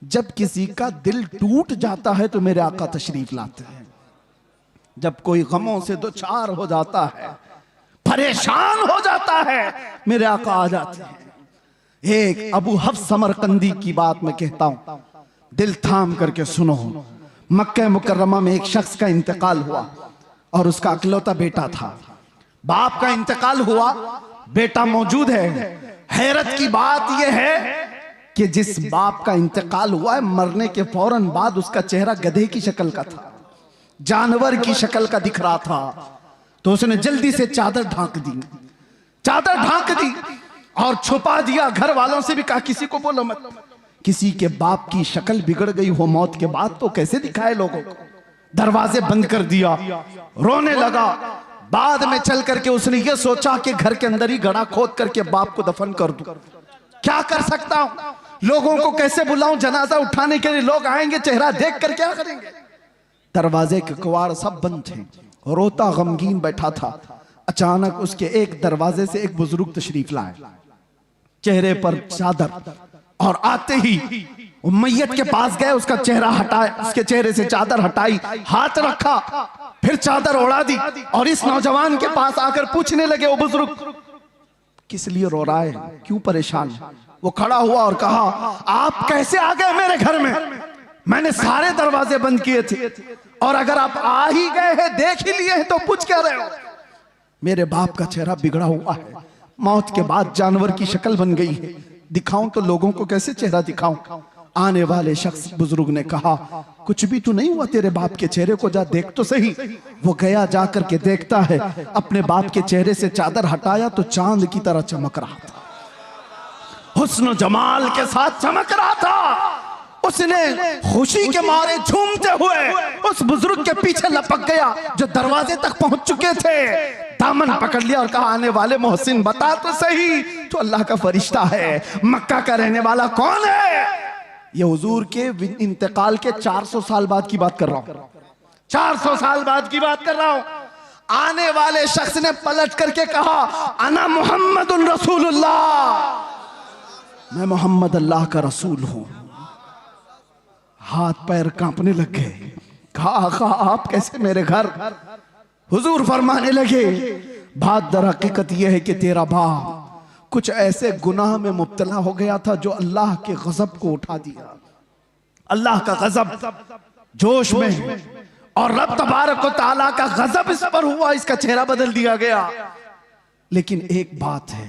जब किसी का दिल टूट जाता है तो मेरे आका तशरीफ लाते हैं। जब कोई गमों से दो चार हो जाता है, परेशान हो जाता है, मेरे आका आ जाते हैं। एक अबू हफ्स समरकंदी की बात मैं कहता हूं, दिल थाम करके सुनो। मक्का मुकर्रमा में एक शख्स का इंतकाल हुआ और उसका इकलौता बेटा था। बाप का इंतकाल हुआ, बेटा मौजूद है। हैरत की बात यह है कि जिस बाप का इंतकाल हुआ है, मरने के फौरन बाद उसका चेहरा गधे की शक्ल का था, जानवर की शक्ल का दिख रहा था। तो उसने जल्दी से चादर ढांक दी, चादर ढांक दी और छुपा दिया। घर वालों से भी कहा किसी को बोलो मत। किसी के बाप की शक्ल बिगड़ गई हो मौत के बाद तो कैसे दिखाए लोगों को? दरवाजे बंद कर दिया, रोने लगा। बाद में चल करके उसने ये सोचा कि घर के अंदर ही गड्ढा खोद करके बाप को दफन कर दूं। क्या कर सकता हूं? लोगों को कैसे बुलाऊं? जनाजा उठाने के लिए लोग आएंगे, चेहरा देख कर क्या करेंगे? दरवाजे के कवाड़ सब बंद थे, रोता गमगीन बैठा था। अचानक उसके एक दरवाजे से एक बुजुर्ग तशरीफ लाए, चेहरे पर चादर, और आते ही मैयत के पास गए, उसका चेहरा हटाया, उसके चेहरे से चादर हटाई, हाथ रखा, फिर चादर ओढ़ा दी और इस नौजवान के पास आकर पूछने लगे, वो बुजुर्ग किस लिए रो रहा है, क्यों परेशान? वो खड़ा हुआ और कहा, आप कैसे आ गए मेरे घर में? मैंने सारे दरवाजे बंद किए थे और अगर आप आ ही गए हैं, देख ही लिए हैं, तो पूछ क्या रहे हो? मेरे बाप का चेहरा बिगड़ा हुआ है, मौत के बाद जानवर की शक्ल बन गई है, दिखाऊं तो लोगों को कैसे चेहरा दिखाऊं? आने वाले शख्स बुजुर्ग ने कहा, कुछ भी तो नहीं हुआ तेरे बाप के चेहरे को, जा देख तो सही। वो गया, जाकर के देखता है, अपने बाप के चेहरे से चादर हटाया तो चांद की तरह चमक रहा था, हुस्न जमाल के साथ चमक रहा था। उसने खुशी के मारे झूमते हुए उस बुजुर्ग के पीछे लपक गया जो दरवाजे तक पहुंच चुके थे, दामन पकड़ लिया और कहा, आने वाले मोहसिन बता तो सही, तो अल्लाह का फरिश्ता है, मक्का का रहने वाला कौन है? ये हुजूर के इंतकाल के 400 साल बाद की बात कर रहा हूं, 400 साल बाद की बात कर रहा हूं। आने वाले शख्स ने पलट करके कहा, अना मुहम्मदुन रसूलुल्लाह, मैं मोहम्मद अल्लाह का रसूल हूं। हाथ पैर कांपने लग गए। कहा, आका आप कैसे मेरे घर? हुजूर फरमाने लगे, बात दर हकीकत यह है कि तेरा बाप कुछ ऐसे गुनाह में मुब्तला हो गया था जो अल्लाह के गजब को उठा दिया। अल्लाह का गजब जोश में, और रब तबारक व तआला का गजब इस पर हुआ, इसका चेहरा बदल दिया गया। लेकिन एक बात है,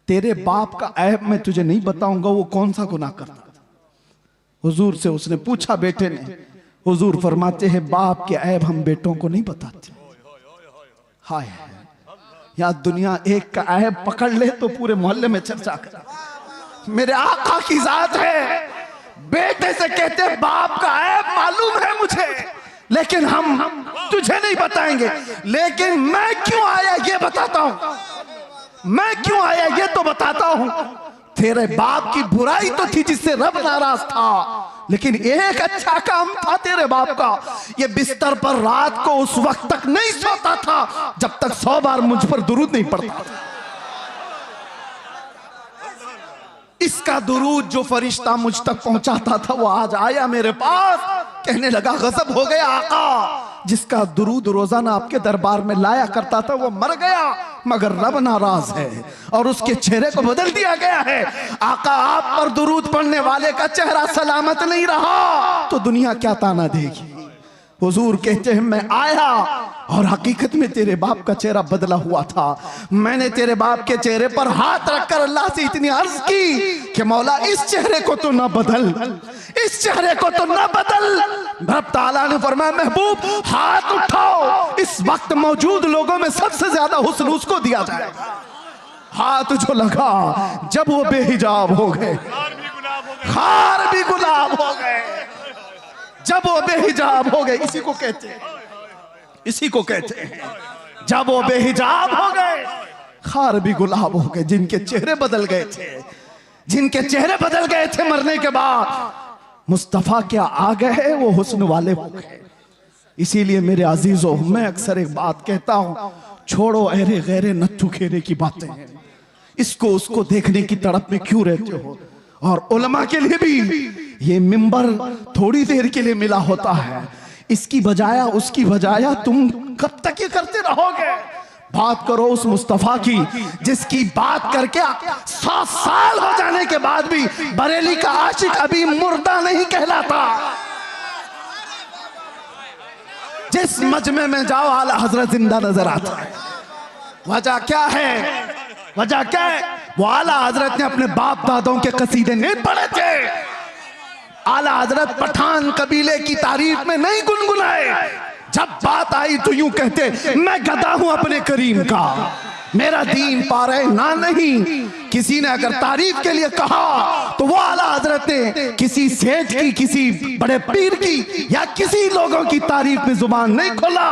तेरे बाप का ऐब मैं तुझे नहीं बताऊंगा, वो कौन सा गुनाह करता था। हुजूर से उसने पूछा बेटे ने, हुजूर फरमाते हैं, बाप के ऐब हम बेटों को नहीं बताते। हाय, या दुनिया एक का ऐब पकड़ ले तो पूरे मोहल्ले में चर्चा कर। मेरे आका की जात है, बेटे से कहते बाप का ऐब मालूम है मुझे, लेकिन हम तुझे नहीं बताएंगे। लेकिन मैं क्यों आया ये बताता हूं, मैं क्यों आया ये तो बताता हूं। तेरे बाप की बुराई तो थी जिससे रब नाराज था, लेकिन एक अच्छा काम था तेरे बाप का, ये बिस्तर पर रात को उस वक्त तक नहीं सोता था जब तक 100 बार मुझ पर दुरूद नहीं पड़ता था। इसका दुरूद जो फरिश्ता मुझ तक पहुंचाता था वो आज आया मेरे पास, कहने लगा गजब हो गया आका, जिसका दुरूद रोजाना आपके दरबार में लाया करता था वो मर गया, मगर रब नाराज है और उसके चेहरे को बदल दिया गया है। आका आप पर दुरूद पढ़ने वाले का चेहरा सलामत नहीं रहा तो दुनिया क्या ताना देगी। हुजूर कहते हैं मैं आया और हकीकत में तेरे बाप का चेहरा बदला हुआ था। मैंने तेरे बाप के चेहरे पर हाथ रखकर अल्लाह से इतनी अर्ज की कि मौला इस चेहरे को तो ना बदल, इस चेहरे को तो ना बदल, रब ताला ने फरमाया महबूब हाथ उठाओ, इस वक्त मौजूद लोगों में सबसे ज्यादा हुस्न उसको दिया जाएगा। हाथ जो लगा जब वो बेहिजाब हो गए, खार भी गुलाब हो गए, जब वो बेहिजाब हो गए, इसी को कहते हैं, इसी को कहते हैं जब वो बेहिजाब हो गए खार भी गुलाब हो गए। जिनके चेहरे बदल गए थे, जिनके चेहरे बदल गए थे मरने के बाद, मुस्तफा क्या आ गए, वो हुस्न वाले हो गए। इसीलिए मेरे अजीजों, मैं अक्सर एक बात कहता हूं, छोड़ो अहरे गैरे नत्थु खेरे की बातें, इसको उसको देखने की तड़प में क्यों रहते हो। और उलमा के लिए भी ये मिंबर थोड़ी देर के लिए मिला होता है, इसकी बजाया उसकी बजाया तुम कब तक ये करते रहोगे। बात करो उस मुस्तफा की जिसकी बात करके 7 साल हो जाने के बाद भी बरेली का आशिक अभी मुर्दा नहीं कहलाता। जिस मजमे में जाओ आला हजरत जिंदा नजर आता है। वजह क्या है, वजह क्या है? वो आला हजरत ने अपने बाप दादों के कसीदे नहीं पढ़े थे। आला हजरत पठान कबीले की तारीफ में नहीं गुनगुनाए। जब बात आई तो यूं कहते मैं गधा हूं अपने करीम का, मेरा दीन पारे ना नहीं। किसी ने अगर तारीफ के लिए कहा तो वो आला हजरत ने किसी सेठ की, किसी बड़े पीर की या किसी लोगों की तारीफ में जुबान नहीं खोला।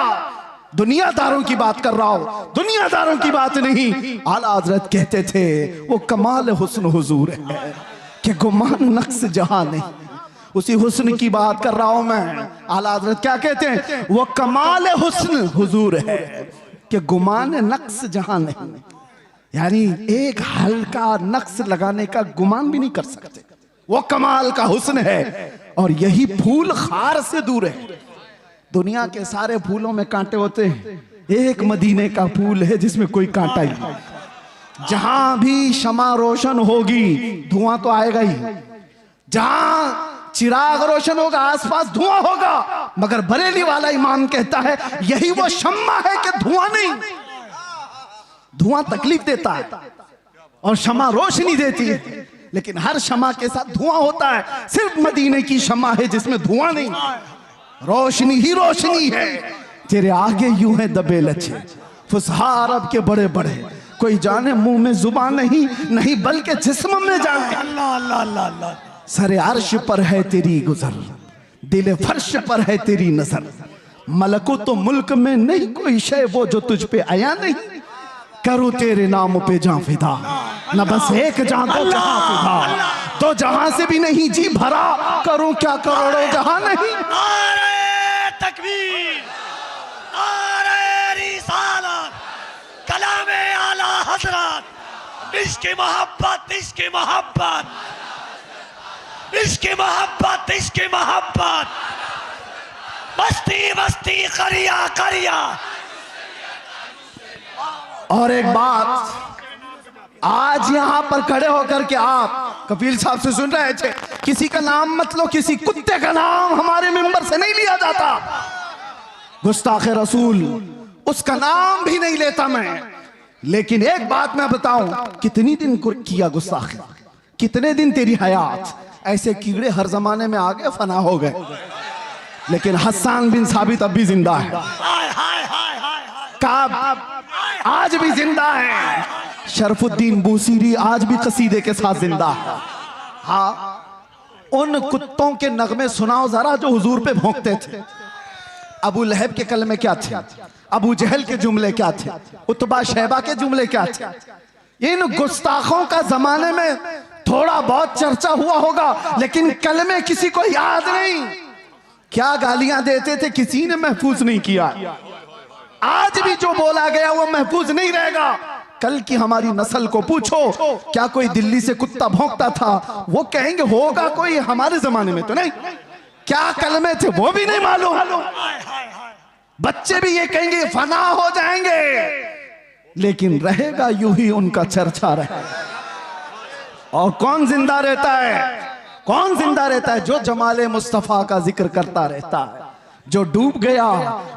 दुनियादारों की बात कर रहा हूं, दुनियादारों की बात नहीं। आला हजरत कहते थे वो कमाल हुस्न हुजूर है कि गुमान नक्श जहां नहीं। उसी हुस्न की बात कर रहा हूं मैं। आला हजरत क्या कहते हैं? वो कमाल हुस्न हुजूर है कि गुमान नक्श जहां नहीं। यानी एक हल्का नक्श लगाने का गुमान भी नहीं कर सकते। वो कमाल का हुस्न है। और यही फूल खार से दूर है। दुनिया के सारे फूलों में कांटे होते हैं, एक मदीने का फूल है जिसमें कोई कांटा ही नहीं। जहां भी शमा रोशन होगी धुआं तो आएगा ही। जहां चिराग रोशन होगा आसपास धुआं होगा। मगर बरेली वाला इमाम कहता है यही वो शम्मा है कि धुआं नहीं। धुआं तकलीफ देता है और शमा रोशनी देती है, लेकिन हर शमा के साथ धुआं होता है। सिर्फ मदीने की शमा है जिसमें धुआं नहीं, रोशनी ही रोशनी है। तेरे आगे यूं है दबे लच्छे फुसहा अरब के बड़े बड़े, कोई जाने मुंह में जुबान नहीं, नहीं बल्कि जिस्म में जाने। अल्लाह अल्लाह अल्लाह अल्लाह। सरे अर्श पर है तेरी गुजर, दिल फर्श पर है तेरी नजर। मलकुत तो मुल्क में नहीं कोई शय वो जो तुझ पे आया नहीं। करूं तेरे नाम पे जां फिदा, न बस एक जां दो जहां फिदा। तो जहां से भी नहीं जी भरा, करूं क्या करोड़ों जहां नहीं। नारे तकबीर, नारे रिसालत, कलामे आला हजरत, इश्क़ मोहब्बत, इश्क़ मोहब्बत, इश्क़ मोहब्बत, इश्क़ मोहब्बत, मस्ती मस्ती करिया करिया। और एक बात, आज यहां पर खड़े होकर के आप कपिल साहब से सुन रहे थे, किसी का नाम मत लो, किसी कुत्ते का नाम हमारे मेंबर से नहीं लिया जाता। गुस्ताखे रसूल उसका नाम भी नहीं लेता मैं। लेकिन एक बात मैं बताऊं, कितनी दिन किया गुस्ताखे, कितने दिन तेरी हयात। ऐसे कीड़े हर जमाने में आ गए, फना हो गए, लेकिन हसन बिन साबित अब भी जिंदा है। काब आज भी जिंदा है। शरफुद्दीन बूसीरी आज भी कसीदे के साथ जिंदा है। हाँ, उन कुत्तों के नगमे सुनाओ जरा जो हुजूर पे भौंकते थे। अबू लहब के कलमे क्या थे, अबू जहल के जुमले क्या थे, उतबा शैबा के जुमले क्या थे। इन गुस्ताखों का जमाने में थोड़ा बहुत चर्चा हुआ होगा, लेकिन कलमे किसी को याद नहीं। क्या गालियां देते थे, किसी ने महफूज नहीं किया। आज भी जो बोला गया वो महफूज नहीं रहेगा। कल की हमारी नस्ल को पूछो, क्या कोई दिल्ली से कुत्ता भौंकता था? वो कहेंगे होगा कोई, हमारे जमाने में तो नहीं। क्या कलमे थे वो भी नहीं मालूम। बच्चे भी ये कहेंगे फना हो जाएंगे, लेकिन रहेगा यूं ही उनका चर्चा रहे। और कौन जिंदा रहता है, कौन जिंदा रहता है? जो जमाले मुस्तफा का जिक्र करता रहता है, जो डूब गया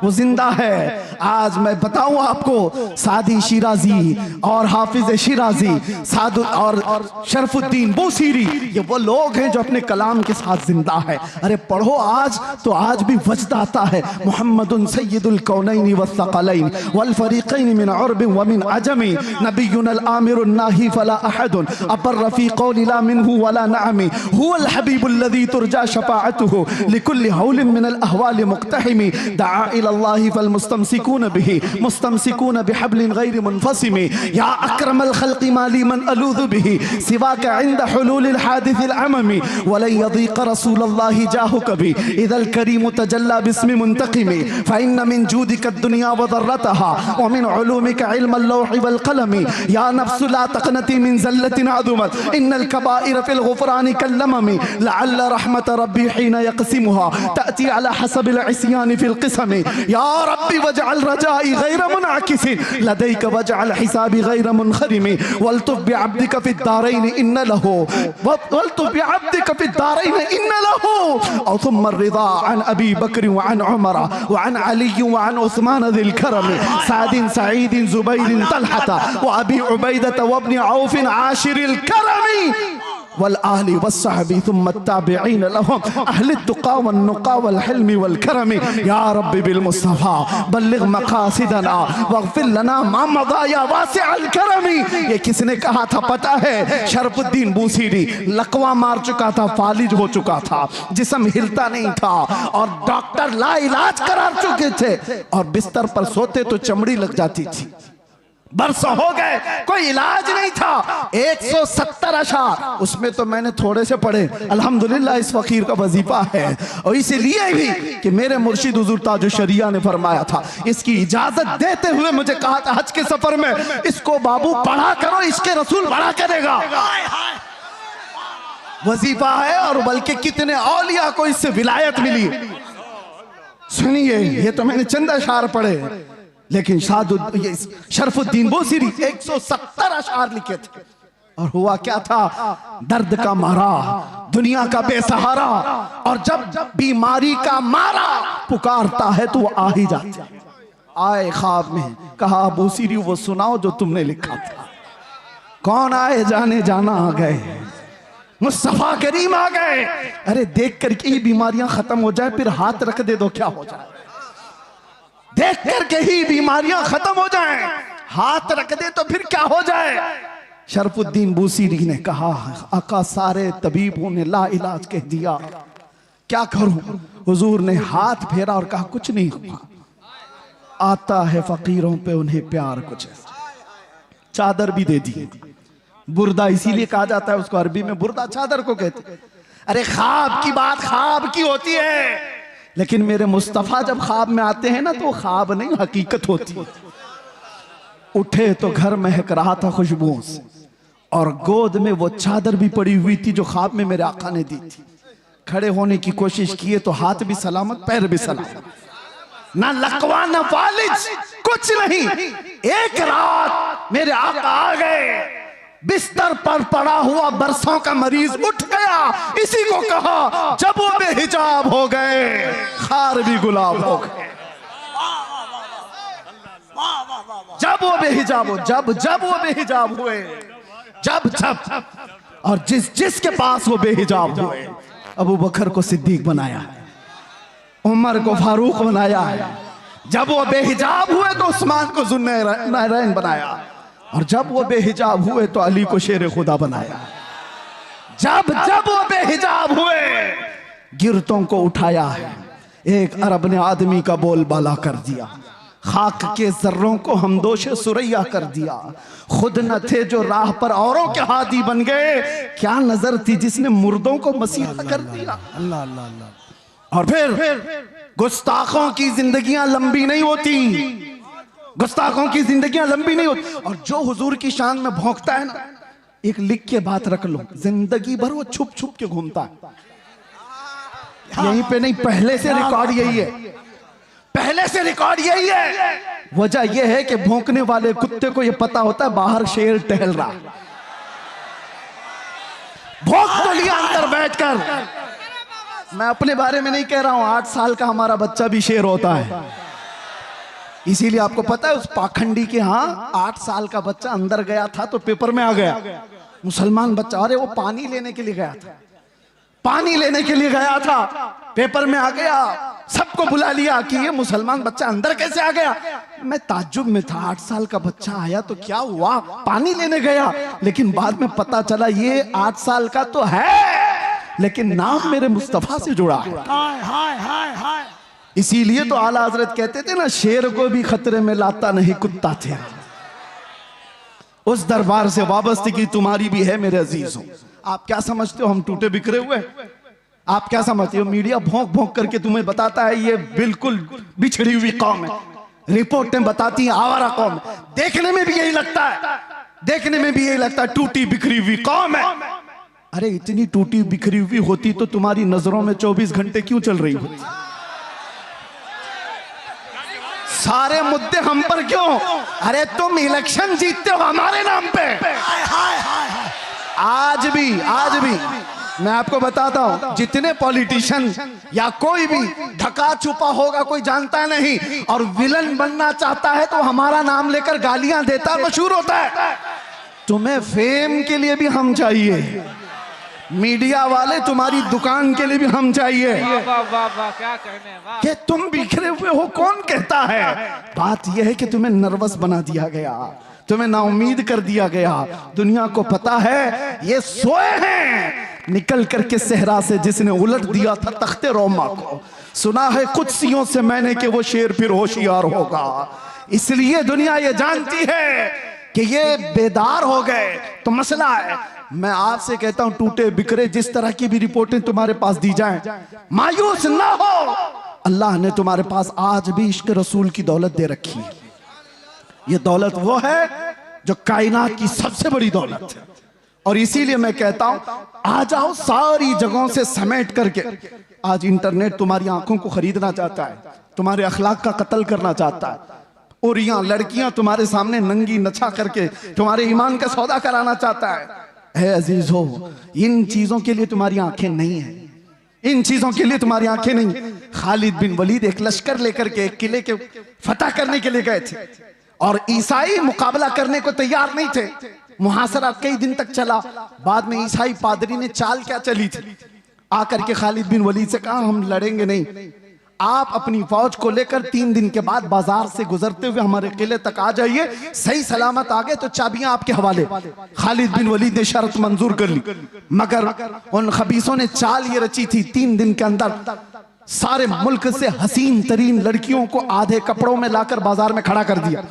वो जिंदा है। आज मैं बताऊं आपको, सादी शिराजी और हाफिज शिराजी सादु और शरफुद्दीन बूसीरी, ये वो लोग हैं जो अपने कलाम के साथ जिंदा है। अरे पढ़ो आज तो आज भी वजद आता है। मुहम्मदुन सय्यदुल कौनैन वस्सक़लैन वल फरीक़ैन मिन उर्ब व मिन अजमी नबियुनल आमिरुन नाही फला अहदुन अबर फी क़ौलि ला मिनहु वला नअमी हुवल हबीबुल्लज़ी तुरजा शफ़ाअतुहु लिकुल्लि हौलिन मिनल अहवाल मुक़्तहिमी दआ इलल्लाहि फल मुस्तमसिकून बिही मुस्तमसिकून बिहब्लिन गैर मुनफ़सिमी या अक्रमल खल्क़ि माली मन अलूज़ु बिही सिवाका इंद हुलूलिल हादिसिल अममी वलन यदीक़ रसूलल्लाहि जाहु कभी इदल करीम तजल्ला बिस्मि मुंतक़िमी फ़इन्न मिन जूदिका दुनिया व ज़र्रतहा व मिन उलूमिका इल्मल लौहि वल क़लमी या नफ्सु ला तक़नती मिन ज़ल्लतिन अज़ुमत इन्नल कबाइर फ़िल ग़ुफ़रानि कल्लममी लअल्ल रहमत रब्बी हीन यक़सिमुहा तअती अला हसबिल इस्यानि फ़िल क़िस्मी या रब्बी वजअल रजाई गैर मुनअकिसिन लदैक वजअल हिसाबी गैर मुनख़रिमी वल्तुफ़ बिअब्दिका फ़िद दारैन इन्न लहू वल्तुफ़ बिअब्दिका फ़िद दारैन इन्न लहू औ थुम्मा रिज़ा अन अबी बकर व अन उमर व अन अली व अन उस्मान ज़िल करम सादिन सईद ज़ुबैर तलहत व अबी उबैदह व इब्न औफ आशिरिल करम वल आहली वस्सहबी थुम्मा ताबिईन लहुम अहल तुक़ा वन नुक़ा वल हिल्मी वल करमी या रब्बी बिल मुस्तफ़ा बल्लिग़ मक़ासिदना वग़फ़िर लना मा मज़ा या वासिअल करमी। ये किसने कहा था पता है? शरफुद्दीन बूसीरी। लकवा मार चुका था, फालिज हो चुका था, जिस्म हिलता नहीं था और डॉक्टर ला इलाज करार चुके थे और बिस्तर पर सोते तो चमड़ी लग जाती थी। बरसों हो गए, कोई इलाज नहीं था। 170 अशार, उसमें तो मैंने थोड़े से पढ़े। अल्हम्दुलिल्लाह इस फकीर का वजीफा है और इसीलिए भी कि मेरे मुर्शिद हुजूर ताज शरिया ने फरमाया था, इसकी इजाजत देते हुए मुझे कहा था हज के सफर में, इसको बाबू पढ़ा करो, इसके रसूल बड़ा करेगा। वजीफा है और बल्कि कितने औलिया को इससे विलायत मिली। सुनिए, ये तो मैंने चंद अशार पढ़े, लेकिन शरफुद्दीन बूसीरी 170 अशार लिखे थे। और हुआ क्या था? दर्द का मारा, दुनिया का बेसहारा, और जब बीमारी का मारा पुकारता है तो वो आ ही जाता है। आए ख्वाब में, कहा बूसीरी वो सुनाओ जो तुमने लिखा था। कौन आए? जाने जाना आ गए, मुस्तफा करीम आ गए। अरे देख करके ही बीमारियां खत्म हो जाए, फिर हाथ रख दे दो क्या हो जाए? देख करके ही बीमारियां खत्म हो जाएं, हाथ रख दे तो फिर क्या हो जाए? शरफुद्दीन बूसीरी ने कहा, आका सारे तबीबों ने ला इलाज कह दिया, क्या करूं? हुजूर ने हाथ फेरा और कहा कुछ नहीं हुआ। आता है फकीरों पे उन्हें प्यार कुछ है। चादर भी दे दी। बुर्दा इसीलिए कहा जाता है उसको, अरबी में बुर्दा चादर को कहते। अरे ख्वाब की बात ख्वाब की होती है, लेकिन मेरे मुस्तफा जब ख्वाब में आते हैं ना, तो ख्वाब नहीं हकीकत होती। उठे तो घर महक रहा था खुशबुओं से, और गोद में वो चादर भी पड़ी हुई थी जो ख्वाब में मेरे आका ने दी थी। खड़े होने की कोशिश किए तो हाथ भी सलामत, पैर भी सलामत, ना लकवा ना फालिज, कुछ नहीं। एक रात मेरे आका आ गए, बिस्तर पर पड़ा हुआ बरसों का मरीज उठ गया। इसी को कहा जब वो बेहिजाब हो गए, खार भी गुलाब हो गए। जब वो बेहिजाब हो, जब वो बेहिजाब हुए, जब और जिसके पास वो बेहिजाब हुए, अबू बकर को सिद्दीक बनाया है, उमर को फारूक बनाया है। जब वो बेहिजाब हुए तो उस्मान को ज़ुन्नूरैन बनाया, और जब वो बेहिजाब हुए तो अली को शेर खुदा बनाया। जब वो बेहिजाब हुए, गिरतों को उठाया है। एक अरब ने आदमी का बोलबाला कर दिया, खाक के जर्रों को हमदोशे सुरैया कर दिया। खुद न थे जो राह पर औरों के हादी बन गए, क्या नजर थी जिसने मुर्दों को मसीहा कर दिया। अल्लाह अल्लाह अल्लाह। और फिर गुस्ताखों की जिंदगियां लंबी नहीं होती, गुस्ताखों की जिंदगियां लंबी नहीं होती। और जो हुजूर की शान में भौंकता है ना, एक लिख के बात रख लो, जिंदगी भर वो छुप छुप के घूमता है। यहीं पे नहीं, पहले से रिकॉर्ड यही है, पहले से रिकॉर्ड यही है। वजह यह है कि भौंकने वाले कुत्ते को यह पता होता है बाहर शेर टहल रहा। भौंक तो लिया अंदर बैठकर, मैं अपने बारे में नहीं कह रहा हूं, 8 साल का हमारा बच्चा भी शेर होता है। इसीलिए आपको पता है उस पाखंडी के यहाँ 8 साल का बच्चा अंदर गया था तो पेपर में आ गया, मुसलमान बच्चा। अरे वो पानी लेने के लिए गया था, पानी लेने के लिए गया था, पेपर में आ गया, सबको बुला लिया कि ये मुसलमान बच्चा अंदर कैसे आ गया। मैं ताज्जुब में था, 8 साल का बच्चा आया तो क्या हुआ, पानी लेने गया। लेकिन बाद में पता चला ये 8 साल का तो है, लेकिन नाम मेरे मुस्तफा से जुड़ा है। हाय हाय हाय हाय। इसीलिए तो आला हजरत कहते थे ना, शेर को भी खतरे में लाता नहीं कुत्ता थे। उस दरबार से वाबस्तगी तुम्हारी भी है मेरे अजीजों। आप क्या समझते हो हम टूटे बिखरे हुए? आप क्या समझते हो मीडिया भौंक भौंक करके तुम्हें बताता है ये बिल्कुल बिछड़ी हुई कौम है, रिपोर्टें बताती हैं आवारा कौम है। देखने में भी यही लगता है, देखने में भी यही लगता है टूटी बिखरी हुई कौम है। अरे इतनी टूटी बिखरी हुई होती तो तुम्हारी नजरों में 24 घंटे क्यों चल रही होती? सारे मुद्दे हम पर क्यों? अरे तुम इलेक्शन जीतते हो हमारे नाम पे। हाय हाय हाय हाय। आज भी मैं आपको बताता हूं, जितने पॉलिटिशियन या कोई भी ढका छुपा होगा कोई जानता नहीं, और विलन बनना चाहता है तो हमारा नाम लेकर गालियां देता मशहूर होता है। तुम्हें फेम के लिए भी हम चाहिए, मीडिया वाले तुम्हारी दुकान के लिए भी हम चाहिए। वाह वाह वाह, क्या कहने, वाह। कि तुम बिखरे हुए हो कौन कहता है? बात यह है कि तुम्हें नर्वस बना दिया गया, तुम्हें नाउमीद कर दिया गया। दुनिया को पता है ये सोए हैं। निकल करके सहरा से जिसने उलट दिया था तख्ते रोमा को, सुना है कुदसियों से मैंने कि वो शेर फिर होशियार होगा। इसलिए दुनिया ये जानती है कि ये बेदार हो गए तो मसला है। मैं आपसे कहता हूं टूटे बिखरे जिस तरह की भी रिपोर्टें तुम्हारे पास दी जाएं, मायूस ना हो। अल्लाह ने तुम्हारे पास आज भी इश्क रसूल की दौलत दे रखी है। ये दौलत वो है जो कायनात की सबसे बड़ी दौलत है। और इसीलिए मैं कहता हूं आ जाओ सारी जगहों से समेट करके। आज इंटरनेट तुम्हारी आंखों को खरीदना चाहता है, तुम्हारे अखलाक का कत्ल करना चाहता है, और यहाँ लड़कियां तुम्हारे सामने नंगी नचा करके तुम्हारे ईमान का सौदा कराना चाहता है। है अजीज हो, इन चीजों के लिए तुम्हारी आंखें नहीं है, इन चीजों के लिए तुम्हारी आंखें नहीं। खालिद बिन वलीद एक लश्कर लेकर के एक किले के फतह करने के लिए गए थे, और ईसाई मुकाबला करने को तैयार नहीं थे। मुहासरा कई दिन तक चला। बाद में ईसाई पादरी ने चाल क्या चली थी, आकर के खालिद बिन वलीद से कहा हम लड़ेंगे नहीं, आप अपनी फौज को लेकर 3 दिन के बाद बाजार से गुजरते हुए हमारे किले तक आ जाइए, सही सलामत आ गए तो चाबियां आपके हवाले। खालिद बिन वलीद ने शर्त मंजूर कर ली, मगर उन खबीसों ने चाल ये रची थी 3 दिन के अंदर सारे मुल्क से हसीन तरीन लड़कियों को आधे कपड़ों में लाकर बाजार में खड़ा कर दिया,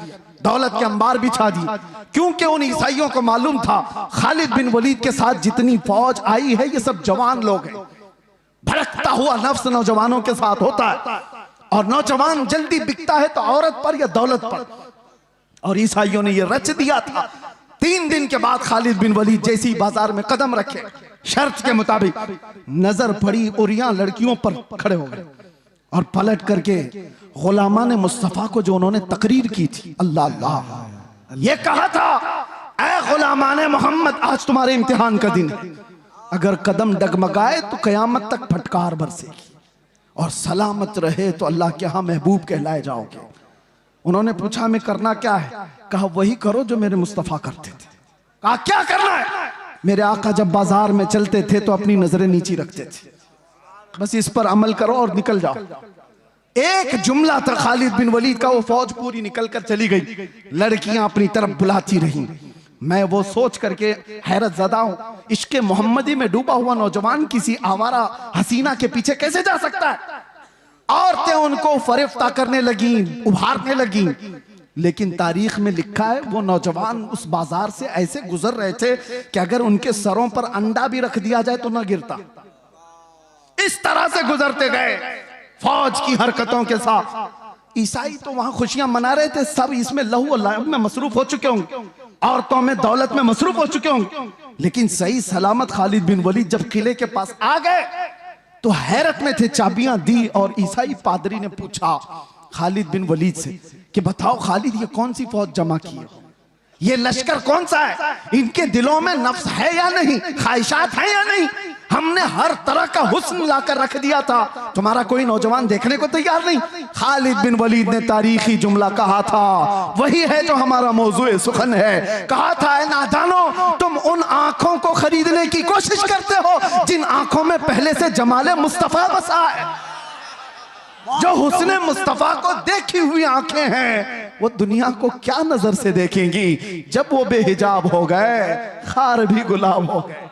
दौलत के अंबार बिछा दी। क्योंकि उन ईसाइयों को मालूम था खालिद बिन वलीद के साथ जितनी फौज आई है ये सब जवान लोग हैं। भड़कता हुआ नफ्स नौजवानों के साथ होता है, और नौजवान जल्दी बिकता है तो औरत पर या दौलत पर। और ईसाइयों ने ये रच दिया था। 3 दिन के बाद खालिद बिन वलीद जैसी बाजार में कदम रखे, शर्त के मुताबिक नजर पड़ी और यहाँ लड़कियों पर खड़े हो गए, और पलट करके गुलामान मुस्तफा को जो उन्होंने तकरीर की थी, अल्लाह अल्लाह, ये कहा था ऐ गुलामान मोहम्मद आज तुम्हारे इम्तिहान का दिन है, अगर कदम डगमगाए तो कयामत तक फटकार बरसेगी, और सलामत रहे तो अल्लाह के यहाँ महबूब कहलाए जाओगे। उन्होंने पूछा हमें करना क्या है? कहा वही करो जो मेरे मुस्तफा करते थे। कहा क्या करना है? मेरे आका जब बाजार में चलते थे तो अपनी नजरें नीची रखते थे, बस इस पर अमल करो और निकल जाओ। एक जुमला था खालिद बिन वलीद का, वो फौज पूरी निकल कर चली गई, लड़कियां अपनी तरफ बुलाती रही। मैं वो सोच करके हैरत ज़दा हूं, इश्के मोहम्मदी में डूबा हुआ नौजवान किसी आवारा हसीना के पीछे कैसे जा सकता है? औरतें उनको फरिफ्ता करने लगी, उभारने लगी, लेकिन तारीख में लिखा है वो नौजवान उस बाजार से ऐसे गुजर रहे थे कि अगर उनके सरों पर अंडा भी रख दिया जाए तो ना गिरता। इस तरह से गुजरते गए फौज की हरकतों के साथ। ईसाई तो वहां खुशियां मना रहे थे, सब इसमें लहू और लाइब में मसरूफ हो चुके होंगे, औरतों में दौलत में मसरूफ हो चुके होंगे, लेकिन सही सलामत खालिद बिन वलीद जब किले के पास आ गए तो हैरत में थे। चाबियां दी और ईसाई पादरी ने पूछा खालिद बिन वलीद से कि बताओ खालिद ये कौन सी फौज जमा की है, ये लश्कर कौन सा है, इनके दिलों में नफ्स है या नहीं, ख्वाहिशात है या नहीं, हमने हर तरह का हुस्न लाकर रख दिया था, तुम्हारा कोई नौजवान देखने को तैयार नहीं। खालिद बिन वलीद ने तारीखी जुमला कहा था, वही है जो हमारा मौजूए सुखन है। कहा था, ऐ नादानो, तुम उन आंखों को खरीदने की कोशिश करते हो जिन आंखों में पहले से जमाले मुस्तफा बसा है। जो हुस्ने मुस्तफा को देखी हुई आंखें हैं, वो दुनिया को क्या नजर से देखेंगी जब वो बेहिजाब हो गए, खार भी गुलाब हो गए।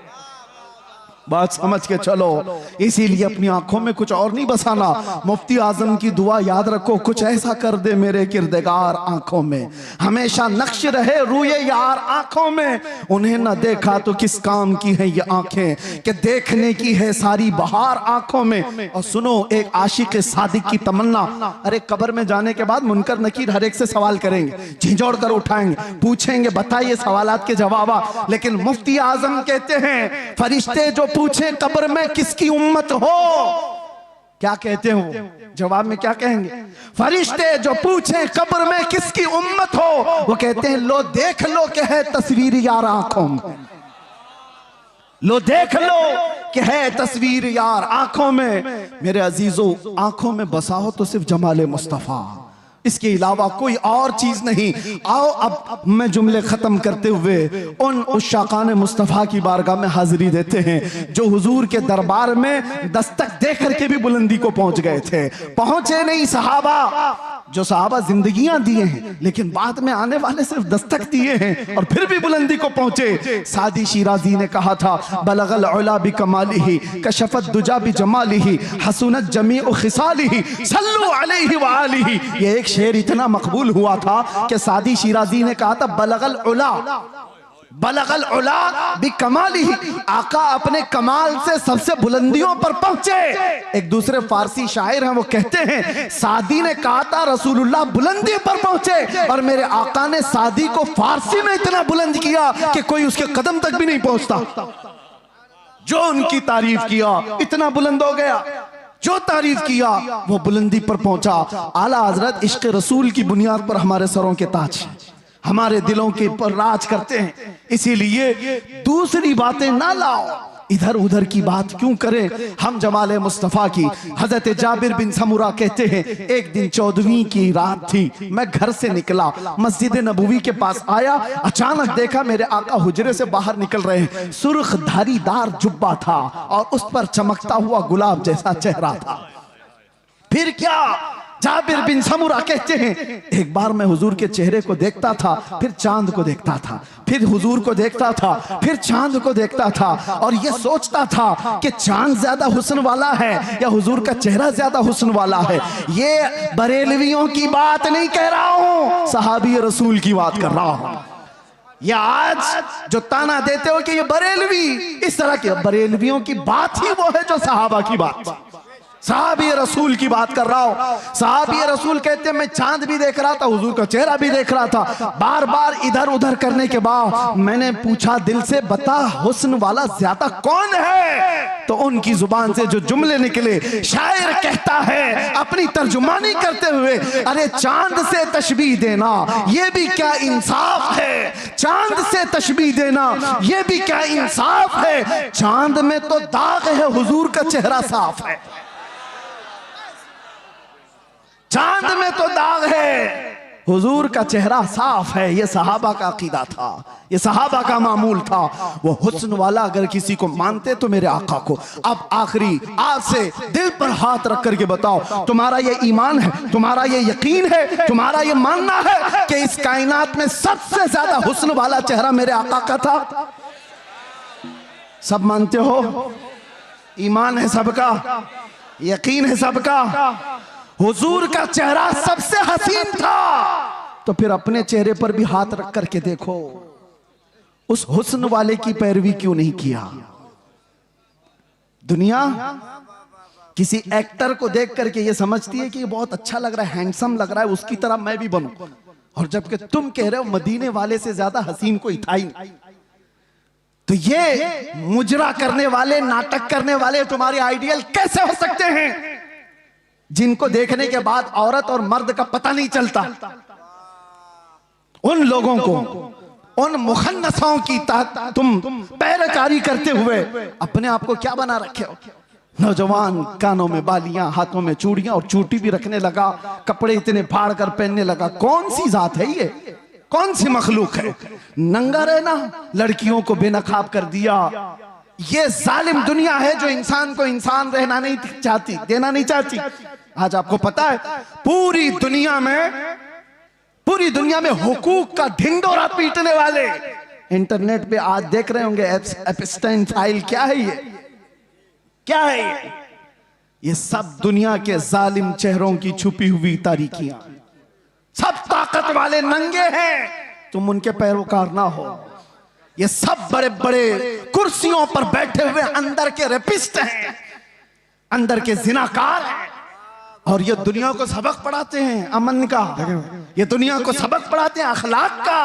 बात समझ के चलो। इसीलिए अपनी आंखों में कुछ और नहीं बसाना। मुफ्ती आजम की दुआ याद रखो, कुछ ऐसा कर दे मेरे किरदगार आंखों में, हमेशा नक्श रहे रूए यार आंखों में। उन्हें न देखा तो किस काम की है ये आंखें, कि देखने की है सारी बहार आंखों में। और सुनो एक आशिक सादिक की तमन्ना, अरे कब्र में जाने के बाद मुनकर नकीर हर एक से सवाल करेंगे, झिझोड़ कर उठाएंगे, पूछेंगे बताइए सवालात के जवाब। लेकिन मुफ्ती आजम कहते हैं, फरिश्ते जो पूछे कब्र में किसकी उम्मत हो, क्या कहते हो? जवाब में क्या कहेंगे? फरिश्ते जो पूछे कब्र में किसकी उम्मत हो, वो कहते हैं लो देख लो कि है तस्वीर यार आंखों में, लो देख लो कि है तस्वीर यार आंखों में। मेरे अजीजों, आंखों में बसा हो तो सिर्फ जमाले मुस्तफा, इसके अलावा कोई और चीज नहीं। आओ अब मैं जुमले खत्म करते हुए उन उशाकान मुस्तफा की बारगाह में हाजिरी देते हैं जो हुजूर के दरबार में दस्तक दे करके भी बुलंदी को पहुंच गए थे। पहुंचे नहीं सहाबा, जो सहाबा जिंदगियां दिए हैं लेकिन बाद में आने वाले सिर्फ दस्तक दिए हैं और फिर भी बुलंदी को पहुंचे। सादी शिराजी ने कहा था, बलगल उला बि कमालिही कशफत दुजा बि जमालिही हसनत जमीउ खिसालिही सल्लु अलैहि व आलिही। ये एक शेर इतना मकबूल हुआ था कि सादी शिराजी ने कहा था, बलगल उला बि कमालिही, आका अपने कमाल से सबसे बुलंदियों पर पहुंचे। एक दूसरे फारसी शायर हैं, वो कहते हैं, सादी ने कहा था रसूलुल्लाह बुलंदी पर पहुंचे, और मेरे आका ने सादी को फारसी में इतना बुलंद किया कि कोई उसके कदम तक भी नहीं पहुंचता। जो उनकी तारीफ किया इतना बुलंद हो गया, जो तारीफ किया वो बुलंदी पर पहुंचा। आला हजरत इश्क रसूल की बुनियाद पर हमारे सरों के ताज, हमारे दिलों के ऊपर राज करते हैं। इसीलिए दूसरी बातें ना लाओ, इधर उधर की बात क्यों करें हम जमाले मुस्तफा की। हजरत जाबिर बिन समुरा कहते हैं, एक दिन 14वीं की रात थी, मैं घर से निकला, मस्जिद नबवी के पास आया, अचानक देखा मेरे आका हुजरे से बाहर निकल रहे हैं। सुर्ख धारीदार जुब्बा था और उस पर चमकता हुआ गुलाब जैसा चेहरा था। फिर क्या? जाबिर बिन समुरा कहते हैं, एक बार मैं हुजूर के चेहरे को देखता था, फिर चांद को देखता था, फिर हुजूर को देखता था, फिर चांद को देखता था, और यह सोचता था कि चांद ज्यादा हुस्न वाला है या हुजूर का चेहरा ज्यादा हुस्न वाला है। ये बरेलवियों की बात नहीं कह रहा हूं, सहाबी रसूल की बात कर रहा हूं। या आज जो ताना देते हो कि ये बरेलवी, इस तरह के बरेलवियों की बात ही वो है जो सहाबा की बात, सहाबी रसूल की बात कर रहा हूं। सहाबी रसूल कहते हैं, मैं चांद भी देख रहा था, हुजूर का चेहरा भी देख रहा था। बार बार इधर उधर करने के बाद मैंने पूछा दिल से, बता हुस्न वाला ज्यादा कौन है? तो उनकी जुबान से जो जुमले निकले, शायर कहता है अपनी तर्जुमानी करते हुए, अरे चांद से तशबीह देना ये भी क्या इंसाफ है, चांद से तशबीह देना ये भी क्या इंसाफ है। चांद में तो दाग है, हुजूर का चेहरा साफ है। चांद में तो दाग है, हुजूर का चेहरा साफ है। ये सहाबा का अकीदा था, ये सहाबा का मामूल था। वो हुस्न वाला अगर किसी को मानते तो मेरे आका को। अब आखिरी आपसे दिल पर हाथ रख करके बताओ, तुम्हारा ये ईमान है, तुम्हारा ये यकीन है, तुम्हारा ये मानना है कि इस कायनात में सबसे ज्यादा हुस्न वाला चेहरा मेरे आका का था? सब मानते हो? ईमान है सबका, यकीन है सबका, हुजूर का चेहरा सबसे हसीन था। तो फिर अपने चेहरे पर भी हाथ रख करके देखो, उस हुस्न वाले की पैरवी क्यों नहीं किया? दुनिया किसी एक्टर को देख करके ये समझती है कि ये बहुत अच्छा लग रहा है, हैंडसम लग रहा है, उसकी तरह मैं भी बनूं, और जबकि तुम कह रहे हो मदीने वाले से ज्यादा हसीन कोई था ही नहीं। तो ये मुजरा करने वाले, नाटक करने वाले तुम्हारे आइडियल कैसे हो सकते हैं, जिनको देखने के बाद औरत और मर्द का पता नहीं चलता? उन लोगों को उन मुखन्नसों की तुम पैरकारी करते हुए अपने आप को क्या बना रखे हो? नौजवान कानों में बालियां, हाथों में चूड़ियां और चोटी भी रखने लगा, कपड़े इतने फाड़ कर पहनने लगा। कौन सी जात है ये? कौन सी मखलूक है? नंगा रहना, लड़कियों को बेनकाब कर दिया। ये जालिम दुनिया है जो इंसान को इंसान रहना नहीं चाहती, देना नहीं चाहती। आज आपको पता है पूरी दुनिया में हुकूक का ढिंडोरा पीटने वाले इंटरनेट पे आज देख रहे होंगे एप्स्टाइन फाइल। क्या है ये? क्या है ये? ये सब दुनिया के जालिम चेहरों की छुपी हुई तारीकियां। सब ताकत वाले नंगे हैं, तुम उनके पैरोकार ना हो। ये सब बड़े बड़े कुर्सियों पर बैठे हुए अंदर के रेपिस्ट हैं, अंदर के जिनाकार हैं, और ये दुनिया को सबक पढ़ाते हैं अमन का, ये दुनिया को सबक पढ़ाते हैं अखलाक का।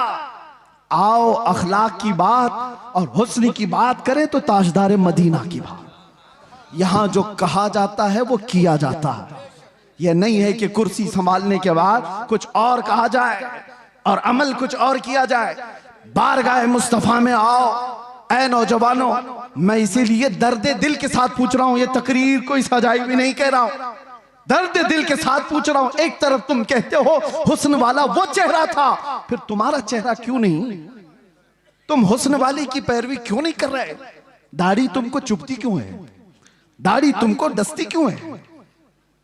आओ अखलाक की बात और हुस्न की बात करें तो ताजदार मदीना की बात। यहां जो कहा जाता है वो किया जाता है। यह नहीं है कि कुर्सी संभालने के बाद कुछ और कहा जाए और अमल कुछ और किया जाए। बारगाह मुस्तफा में आओ ऐ नौजवानों। मैं इसीलिए दर्द दिल के साथ पूछ रहा हूं, ये तकरीर कोई सजाई भी नहीं कह रहा हूं, दर्द दिल के साथ पूछ रहा हूं। एक तरफ तुम कहते हो हुस्न वाला वो चेहरा था, फिर तुम्हारा चेहरा क्यों नहीं? तुम हुस्न वाली की पैरवी क्यों नहीं कर रहे? दाढ़ी तुमको चुभती क्यों है? दाढ़ी तुमको डसती क्यों है?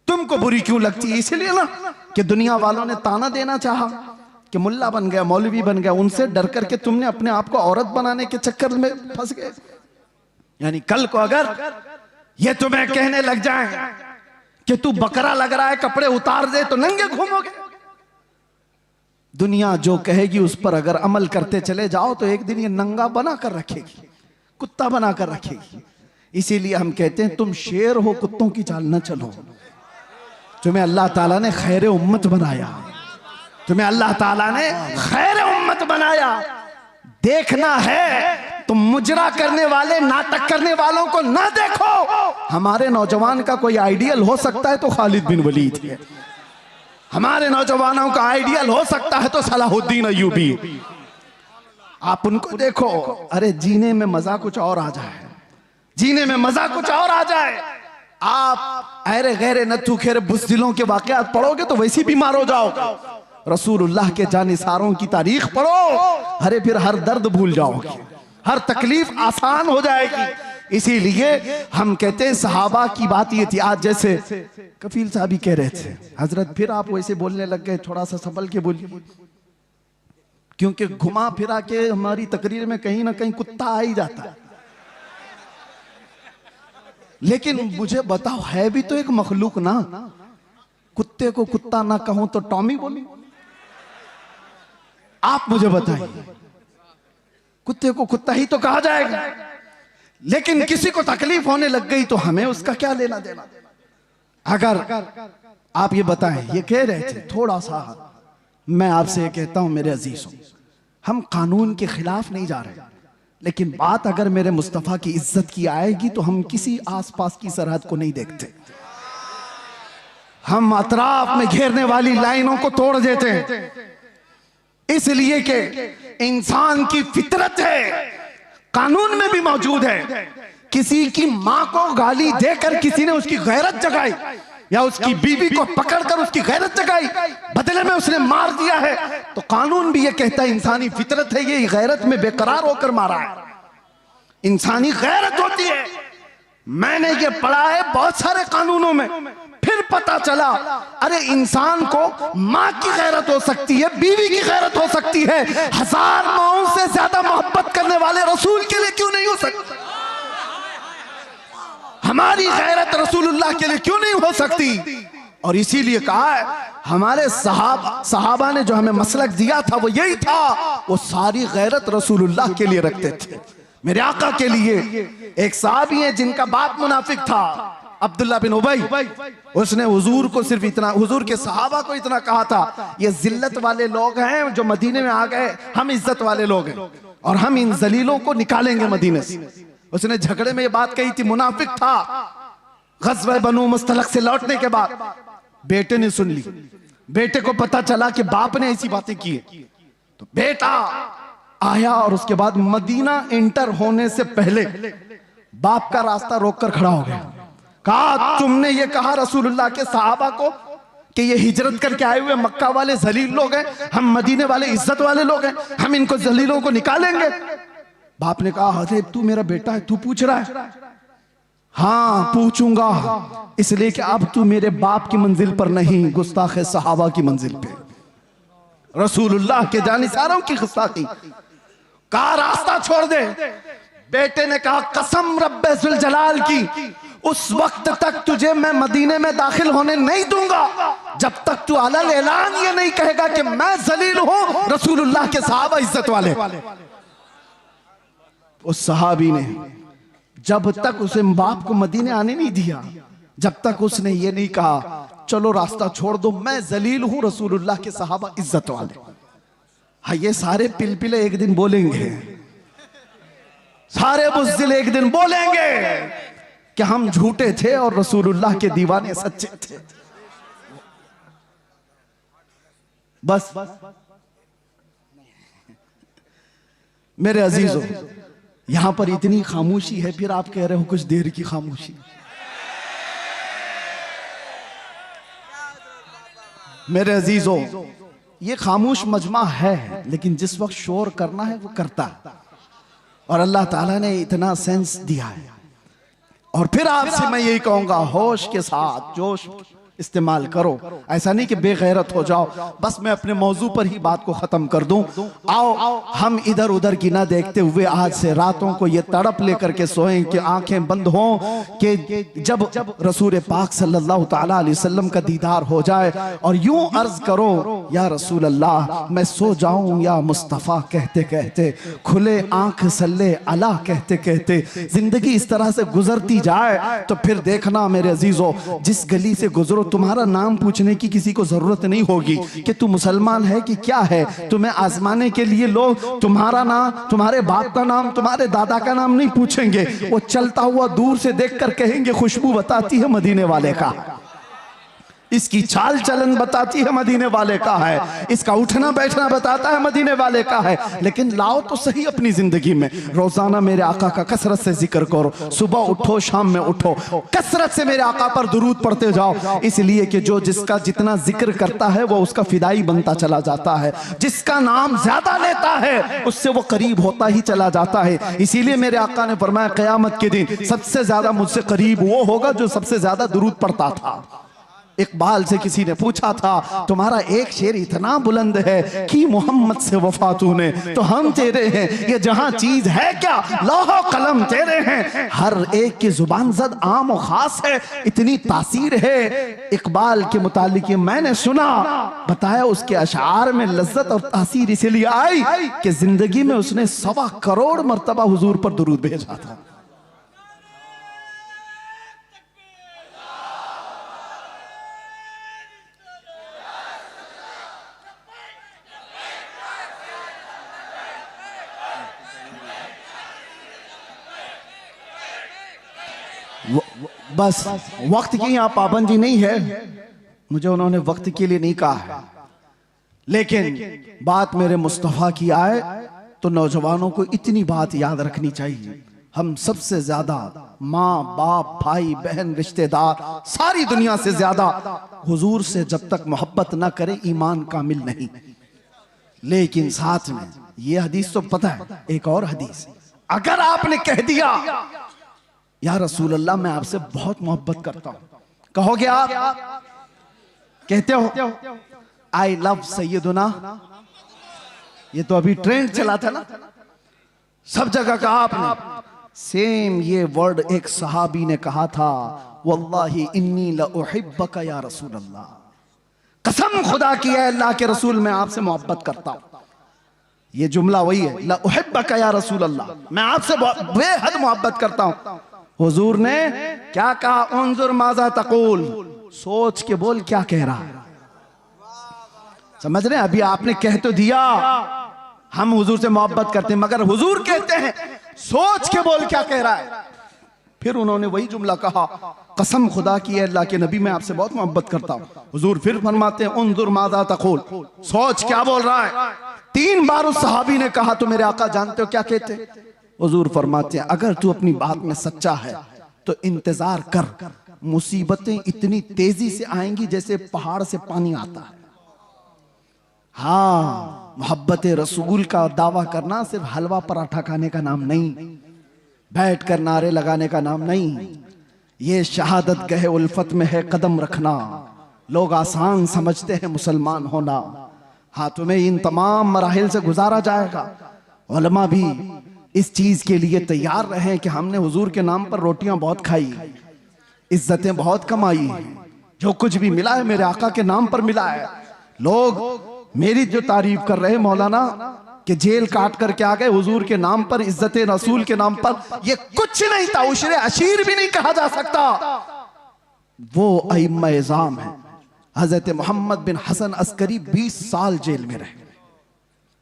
तुमको बुरी क्यों लगती है? इसलिए ना कि दुनिया वालों ने ताना देना चाहा कि मुल्ला बन गया, मौलवी बन गया, उनसे डर करके तुमने अपने आप को औरत बनाने के चक्कर में फंस गए। यानी कल को अगर ये तुम्हें कहने लग जाए कि तू बकरा लग रहा है, कपड़े उतार दे, तो नंगे घूमोगे। दुनिया जो कहेगी उस पर अगर अमल करते चले जाओ तो एक दिन ये नंगा बना कर रखेगी, कुत्ता बना कर रखेगी। इसीलिए हम कहते हैं तुम शेर हो, कुत्तों की चाल न चलो। तुम्हें अल्लाह ताला ने खैर उम्मत बनाया, तुम्हें अल्लाह ताला ने खैर उम्मत बनाया। देखना है तुम मुजरा करने वाले, नाटक करने वालों को ना देखो। हमारे नौजवान का कोई आइडियल हो सकता है तो खालिद बिन वलीद है, हमारे नौजवानों का आइडियल हो सकता है तो सलाहुद्दीन अय्यूबी। आप उनको देखो, अरे जीने में मजा कुछ और आ जाए, जीने में मजा कुछ और आ जाए। आप अरे गैरे नथु खेरे बुज़दिलों के वाकयात पढ़ोगे तो वैसे बीमार हो जाओगे। रसूलुल्लाह के जानिसारों की तारीख पढ़ो, अरे फिर हर दर्द भूल जाओगे, हर तकलीफ आसान हो जाएगी। इसीलिए हम कहते हैं सहाबा की बात ये थी। आज जैसे कफील साहब ही कह रहे थे, हजरत फिर आप वैसे बोलने लग गए, थोड़ा सा संभल के बोलिए, क्योंकि घुमा फिरा के हमारी तकरीर में कहीं ना कहीं कुत्ता आ ही जाता है। लेकिन मुझे बताओ, है भी तो एक मखलूक ना। कुत्ते को कुत्ता ना कहूं तो टॉमी बोलूं? आप मुझे बताइए, कुत्ते को कुत्ता ही तो कहा जाएगा। लेकिन किसी को तकलीफ होने लग गई तो हमें उसका क्या लेना देना? अगर आप ये बताएं, ये कह रहे थे थोड़ा सा, मैं आपसे कहता हूं मेरे अजीजों, हम कानून के खिलाफ नहीं जा रहे, लेकिन बात अगर मेरे मुस्तफा की इज्जत की आएगी तो हम किसी आसपास की सरहद को नहीं देखते। हम अतराफ में घेरने वाली लाइनों को तोड़ देते हैं, इसलिए कि इंसान की फितरत है, कानून में भी मौजूद है। किसी की मां को गाली देकर किसी ने उसकी गैरत जगाई, या उसकी बीवी को पकड़कर उसकी गैरत जगाई, बदले में उसने मार दिया है, तो कानून भी ये कहता है इंसानी फितरत है, ये गैरत में बेकरार होकर मारा है, इंसानी गैरत होती है। मैंने ये पढ़ा है बहुत सारे कानूनों में, फिर पता चला अरे इंसान को मां की गैरत हो सकती है, बीवी की गैरत हो सकती है, 1000 माओं से ज्यादा मोहब्बत करने वाले रसूल के लिए क्यों नहीं हो सकती? हमारी गैरत रसूलुल्लाह के लिए क्यों नहीं हो सकती? और इसीलिए कहा है हमारे सहाबा ने जो हमें मसलक दिया था वो यही था, वो सारी गैरत रसूलुल्लाह के लिए रखते थे, मेरे आका के लिए। एक साहबी है जिनका बाप मुनाफिक था, अब्दुल्ला बिन उबई, उसने हुजूर को सिर्फ इतना, हुजूर के सहाबा को इतना कहा था, ये जिल्लत वाले लोग हैं जो मदीने में आ गए, हम इज्जत वाले लोग हैं और हम इन जलीलों को निकालेंगे मदीने से। उसने झगड़े में ये बात कही थी, मुनाफिक था। गज़वा बनु मुस्तलक से लौटने के बाद बेटे ने सुन ली, बेटे को पता चला कि बाप ने ऐसी बातें की, तो बेटा आया और उसके बाद मदीना एंटर होने से पहले बाप का रास्ता रोककर खड़ा हो गया। कहा तुमने ये कहा रसूलुल्लाह के सहाबा को कि ये हिजरत करके आए हुए मक्का वाले जलील लोग हैं, हम मदीने वाले इज्जत वाले लोग हैं, हम इनको जलीलों को निकालेंगे। बाप ने कहा अरे तू मेरा बेटा है, तू पूछ रहा है? हाँ पूछूंगा, इसलिए कि अब तू मेरे बाप की मंजिल पर नहीं, गुस्ताखे सहाबा की मंजिल पे, रसूलुल्लाह के जानिसारों की गुस्ताखी। कहा रास्ता छोड़ दे। बेटे ने कहा कसम रब्बे जुल जलाल की, उस वक्त तक तुझे मैं मदीने में दाखिल होने नहीं दूंगा जब तक तू अलल ऐलान ये नहीं कहेगा कि मैं जलील हूं, रसूलुल्लाह के सहाबा इज्जत वाले। उस सहाबी ने जब तक उसे बाप को मदीने आने नहीं दिया, जब तक उसने ये नहीं कहा चलो रास्ता छोड़ दो, मैं जलील हूं, रसूलुल्लाह के सहाबा इज्जत वाले। हाँ ये सारे पिलपिले एक दिन बोलेंगे, सारे बुज़दिल एक दिन बोलेंगे कि हम झूठे थे और रसूलुल्लाह के दीवाने सच्चे थे। बस मेरे अजीजों, यहां पर इतनी खामोशी है, फिर आप कह रहे हो कुछ देर की खामोशी। मेरे अजीजों, ये खामोश मजमा है, लेकिन जिस वक्त शोर करना है वो करता है, और अल्लाह ताला ने इतना सेंस दिया है। और फिर आपसे मैं यही कहूंगा, होश के साथ जोश इस्तेमाल करो, ऐसा नहीं कि बेगैरत हो जाओ। बस मैं अपने मौजू पर ही बात को खत्म कर दूं। आओ हम इधर उधर की ना देखते हुए आज से रातों को ये तड़प लेकर के सोएं कि आंखें बंद हों कि जब रसूल पाक सल्लल्लाहु ताला अलैहि वसल्लम का दीदार हो जाए, और यूं अर्ज करो या रसूल अल्लाह मैं सो जाऊं या मुस्तफ़ा कहते कहते, खुले आंख सल्ले अला कहते कहते जिंदगी इस तरह से गुजरती जाए तो फिर देखना मेरे अजीजों, जिस गली से गुजरो तुम्हारा नाम पूछने की किसी को जरूरत नहीं होगी कि तू मुसलमान है कि क्या है। तुम्हें आजमाने के लिए लोग तुम्हारा नाम, तुम्हारे बाप का नाम, तुम्हारे दादा का नाम नहीं पूछेंगे, वो चलता हुआ दूर से देखकर कहेंगे खुशबू बताती है मदीने वाले का, इसकी चाल चलन बताती है मदीने वाले का है, इसका उठना बैठना बताता है मदीने वाले का है। लेकिन लाओ तो सही अपनी जिंदगी में रोजाना मेरे आका का कसरत से जिक्र करो, सुबह उठो शाम में उठो, कसरत से मेरे आका पर दुरूद पढ़ते जाओ, इसलिए कि जो जिसका जितना जिक्र करता है वो उसका फिदाई बनता चला जाता है, जिसका नाम ज्यादा लेता है उससे वो करीब होता ही चला जाता है। इसीलिए मेरे आका ने फरमाया क़यामत के दिन सबसे ज्यादा मुझसे करीब वो होगा जो सबसे ज्यादा दुरूद पढ़ता था। इकबाल से किसी ने पूछा था तुम्हारा एक शेर इतना बुलंद है कि मोहम्मद से वफा तूने, तो हम तेरे हैं, ये जहां चीज है क्या लौह कलम तेरे हैं, हर एक की जुबान जद आम और खास है, इतनी तासीर है इकबाल के मुतालिक मैंने सुना, बताया उसके अशार में लज्जत और तासीर इसलिए आई कि जिंदगी में उसने 1.25 करोड़ मर्तबा हुजूर पर दुरूद भेजा था। बस वक्त की यहाँ पाबंदी नहीं है, मुझे उन्होंने वक्त के लिए नहीं कहा है, लेकिन बात मेरे मुस्तफ़ा की आए तो नौजवानों को इतनी बात याद रखनी चाहिए, हम सबसे ज्यादा माँ बाप भाई बहन रिश्तेदार सारी दुनिया से ज्यादा हुजूर से जब तक मोहब्बत ना करे ईमान कामिल नहीं। लेकिन साथ में ये हदीस तो पता है, एक और हदीस, अगर आपने कह दिया या रसूल अल्लाह मैं आपसे बहुत मोहब्बत करता हूं, कहोगे आप, कहते हो आई लव सैयदुना, ये तो अभी ट्रेंड चला था ना, सब जगह कहा आपने। सेम ये वर्ड एक सहाबी ने कहा था, वल्लाही इन्नी लउहिब्बका या रसूल अल्लाह, कसम खुदा की है अल्लाह के रसूल मैं आपसे मोहब्बत करता हूं। ये जुमला वही है, लउहिब्बका या रसूल अल्लाह, मैं आपसे बेहद मोहब्बत करता हूं। हुजूर ने क्या कहा, उन्जुर माज़ा तक़ूल, सोच के बोल क्या कह रहा है। समझ रहे हैं, अभी आपने कह तो दिया हम हुजूर से मोहब्बत करते हैं, मगर हुजूर कहते हैं सोच के बोल क्या कह रहा है। फिर उन्होंने वही जुमला कहा, कसम खुदा की है अल्लाह के नबी मैं आपसे बहुत मोहब्बत करता हूं। हुजूर फिर फरमाते हैं उन्जुर माज़ा तक़ूल, सोच क्या बोल रहा है। 3 बार उस सहाबी ने कहा तो मेरे आका जानते हो क्या कहते? हुजूर फरमाते हैं अगर तू अपनी बात में सच्चा है तो इंतजार कर, मुसीबतें इतनी तेजी से आएंगी जैसे पहाड़ से पानी आता है। हाँ, मोहब्बत रसूल का दावा करना सिर्फ हलवा पराठा खाने का नाम नहीं, बैठ कर नारे लगाने का नाम नहीं, ये शहादत गहे उल्फत में है कदम रखना। लोग आसान समझते हैं मुसलमान होना, हाँ तुम्हें इन तमाम मराहिल से गुजारा जाएगा। उलमा भी इस चीज के लिए तैयार रहे कि हमने हुजूर के नाम पर रोटियां बहुत खाई, इज्जतें बहुत कमाई, जो कुछ भी मिला है मेरे आका के नाम पर मिला है। लोग मेरी जो तारीफ कर रहे मौलाना कि जेल काट करके आ गए हुजूर के नाम पर, इज्जत रसूल के नाम पर, ये कुछ नहीं था, उशरे अशीर भी नहीं कहा जा सकता। वो अइम्मा इज़ाम है। हजरत मोहम्मद बिन हसन अस्करी 20 साल जेल में रहे,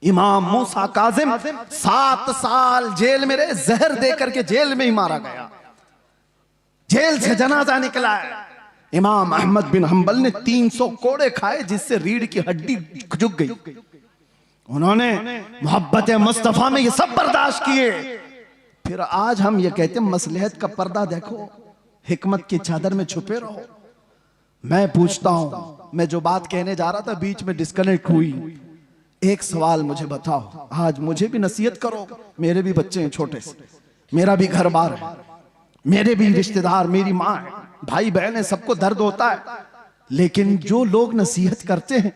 इमाम मूसा काजिम 7 साल जेल में रहे, जहर दे करके जेल में ही मारा गया, जेल से जनाजा निकला है। इमाम अहमद बिन हंबल ने 300 कोड़े खाए जिससे रीढ़ की हड्डी झुक गई। उन्होंने मोहब्बत मुस्तफा में ये सब बर्दाश्त किए। फिर आज हम ये कहते हैं मसलहत का पर्दा देखो, हिकमत की चादर में छुपे रहो। मैं पूछता हूं, मैं जो बात कहने जा रहा था बीच में डिस्कनेक्ट हुई। एक सवाल मुझे बताओ, आज मुझे भी नसीहत करो, मेरे भी बच्चे हैं छोटे से, मेरा भी घर बार है, मेरे भी रिश्तेदार, मेरी माँ है, भाई बहन है, सबको दर्द होता है। लेकिन जो लोग नसीहत करते हैं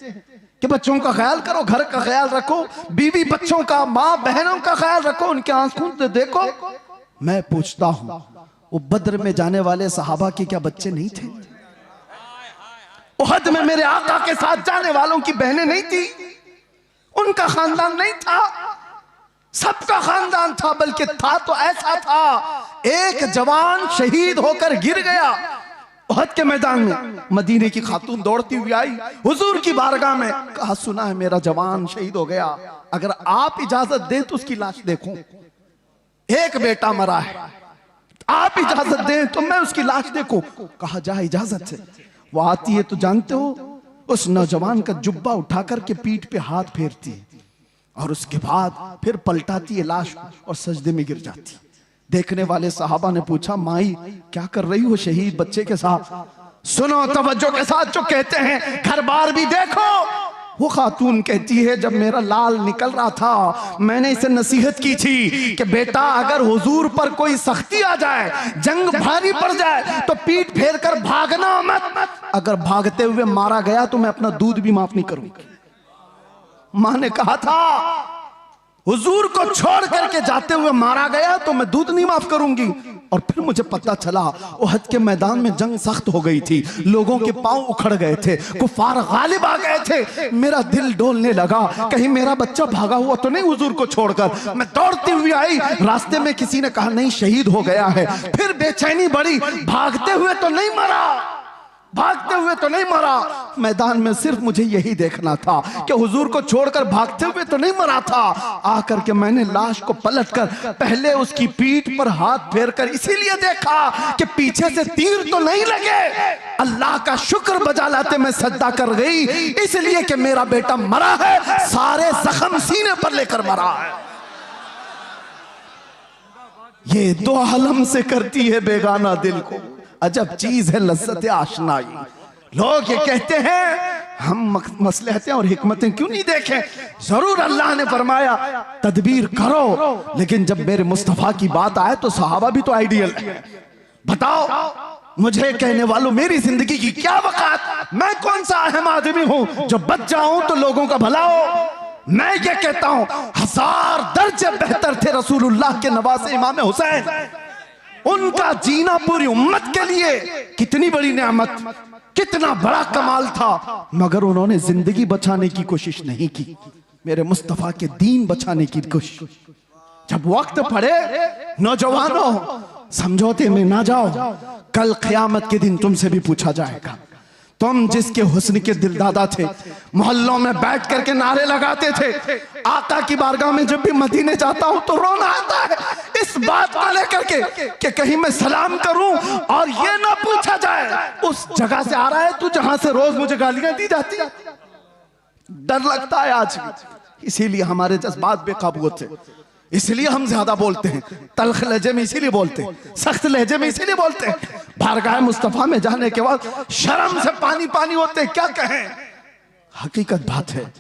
कि बच्चों का ख्याल करो, घर का ख्याल रखो, बीवी बच्चों का, माँ बहनों का ख्याल रखो, उनके आंसू तो देखो, मैं पूछता हूं वो बद्र में जाने वाले सहाबा के क्या बच्चे नहीं थे? उहद में मेरे आका के साथ जाने वालों की बहनें नहीं थी? उनका खानदान नहीं था? सबका खानदान था, बल्कि था तो ऐसा था, एक जवान शहीद होकर गिर गया उहद के मैदान में, मदीने की खातून दौड़ती हुई आई हुजूर की बारगाह में, कहा सुना है मेरा जवान शहीद हो गया, अगर आप इजाजत दें तो उसकी लाश देखूं। एक बेटा मरा है, आप इजाजत दें तो मैं उसकी लाश देखूं। कहा जा इजाजत से। वो आती है तो जानते हो, उस नौजवान का जुब्बा उठा करके पीठ पे हाथ फेरती है और उसके बाद फिर पलटाती है लाश और सजदे में गिर जाती। देखने वाले सहाबा ने पूछा, माई क्या कर रही हो शहीद बच्चे के साथ? सुनो तवज्जो के साथ जो कहते हैं, घर बार भी देखो। वो खातून कहती है जब मेरा लाल निकल रहा था मैंने इसे नसीहत की थी कि बेटा अगर हुजूर पर कोई सख्ती आ जाए, जंग भारी पड़ जाए तो पीठ फेर कर भागना मत, अगर भागते हुए मारा गया तो मैं अपना दूध भी माफ नहीं करूंगी। मां ने कहा था हुजूर को छोड़ करके जाते हुए मारा गया तो मैं दूध नहीं माफ करूंगी। और फिर मुझे पता चला उहद के मैदान में जंग सख्त हो गई थी, लोगों के पांव उखड़ गए थे, कुफार गालिब आ गए थे। मेरा दिल डोलने लगा, कहीं मेरा बच्चा भागा हुआ तो नहीं हुजूर को छोड़कर। मैं दौड़ती हुई आई, रास्ते में किसी ने कहा नहीं शहीद हो गया है। फिर बेचैनी बढ़ी, भागते हुए तो नहीं मरा, भागते हुए तो नहीं मरा। मैदान में सिर्फ मुझे यही देखना था कि हुजूर को छोड़कर भागते हुए तो नहीं मरा था। आकर के मैंने लाश को पलटकर पहले उसकी पीठ पर हाथ फेरकर इसीलिए देखा कि पीछे से तीर तो नहीं लगे। अल्लाह का शुक्र बजा लाते मैं सजदा कर गई, इसलिए कि मेरा बेटा मरा है, सारे जख्म सीने पर लेकर मरा है। ये दो आलम से करती है बेगाना दिल को, अजब चीज है लज्जत आशनाई। लोग ये कहते हैं हम मसलहतें और हिकमतें क्यों नहीं देखें? जरूर अल्लाह ने फरमाया तदबीर करो, लेकिन जब मेरे मुस्तफा की बात आए तो सहाबा भी तो आइडियल है। बताओ मुझे कहने वालों मेरी जिंदगी की क्या वकात? मैं कौन सा अहम आदमी हूं जो बच जाऊं तो लोगों का भला हो? मैं ये कहता हूं 1000 दर्जे बेहतर थे रसूलुल्लाह के नवासे इमाम हुसैन। उनका जीना पूरी उम्मत के लिए कितनी बड़ी नेमत, कितना बड़ा कमाल था, मगर उन्होंने जिंदगी बचाने की कोशिश नहीं की, मेरे मुस्तफा के दीन बचाने की कोशिश। जब वक्त पड़े नौजवानों समझौते में ना जाओ, कल क़यामत के दिन तुमसे भी पूछा जाएगा। तुम जिसके हुस्न के दिलदादा थे, मोहल्लों में बैठ करके नारे लगाते थे, आका की बारगाह में जब भी मदीने जाता हूं तो रोना आता है इस बात को लेकर के कि कहीं मैं सलाम करूं और ये ना पूछा जाए उस जगह से आ रहा है तू जहां से रोज मुझे गालियां दी जाती। डर लगता है आज भी, इसीलिए हमारे जज्बात बेकाबू होते, इसलिए हम ज्यादा बोलते हैं, तल्ख लहजे में इसीलिए बोलते हैं, सख्त लहजे में इसीलिए बोलते हैं। बारगाह मुस्तफा में जाने के बाद शर्म से पानी पानी होते, क्या कहें। हकीकत बात है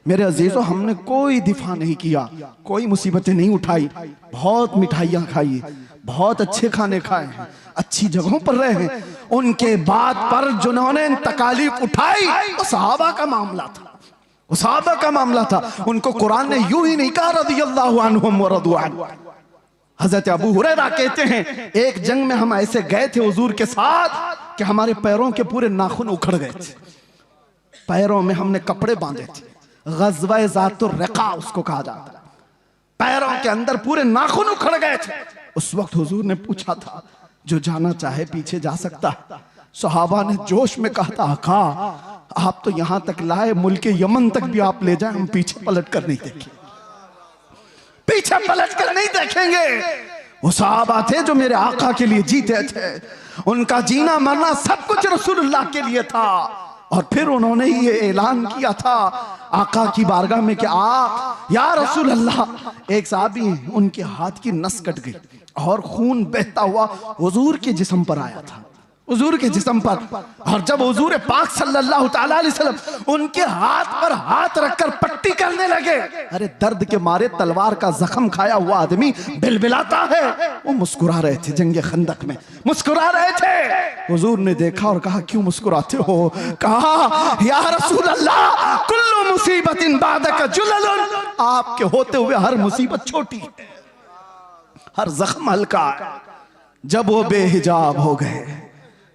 मेरे अजीजों, हमने कोई दिफा नहीं किया, कोई मुसीबतें नहीं उठाई, बहुत मिठाइयां खाई, बहुत अच्छे खाने खाए हैं, अच्छी जगहों पर रहे हैं। उनके बाद पर जिन्होंने तकालीफ उठाई वो सहाबा का मामला था, वो सहाबा का मामला था। उनको कुरान ने यूं ही नहीं कहा रज़ियल्लाहु अन्हुम व रज़ू अन्हु। हजरत अबू हुरैरा कहते हैं एक जंग में हम ऐसे गए थे हुजूर के साथ कि हमारे पैरों के पूरे नाखून उखड़ गए थे, पैरों में हमने कपड़े बांधे थे, ग़ज़वा ज़ातुर रिक़ा उसको कहा जाता है, पैरों के अंदर पूरे नाखून उखड़ गए थे। उस वक्त हुजूर ने पूछा था जो जाना चाहे पीछे जा सकता है। सहाबा ने जोश में कहा था आका आप तो यहां तक लाए, मुल्क यमन तक भी आप ले जाए, हम पीछे पलट कर नहीं देखेंगे, पीछे पलट कर नहीं देखेंगे। वो सहाबा थे जो मेरे आका के लिए जीते थे, उनका जीना मरना सब कुछ रसूलुल्लाह के लिए था। और फिर उन्होंने ये ऐलान किया था आका की बारगाह में कि आप या रसूल अल्लाह। एक साहबी उनके हाथ की नस कट गई और खून बहता हुआ हुजूर के जिस्म पर आया था, हुजूर के जिस्म पर। और जब हुजूर पाक सल्लल्लाहु अलैहि वसल्लम उनके हाथ पर हाथ रखकर पट्टी करने लगे, अरे दर्द के मारे तलवार का जख्म खाया हुआ आदमी बिलबिलाता है, वो मुस्कुरा रहे थे, जंगे खंदक में मुस्कुरा रहे थे। हुजूर ने देखा और कहा क्यों मुस्कुराते हो? कहा या रसूल अल्लाह कुल्लु मुसीबतिन बादका जुललुन, आपके होते हुए हर मुसीबत छोटी है, हर जख्म हल्का है। जब वो बेहिजाब हो गए,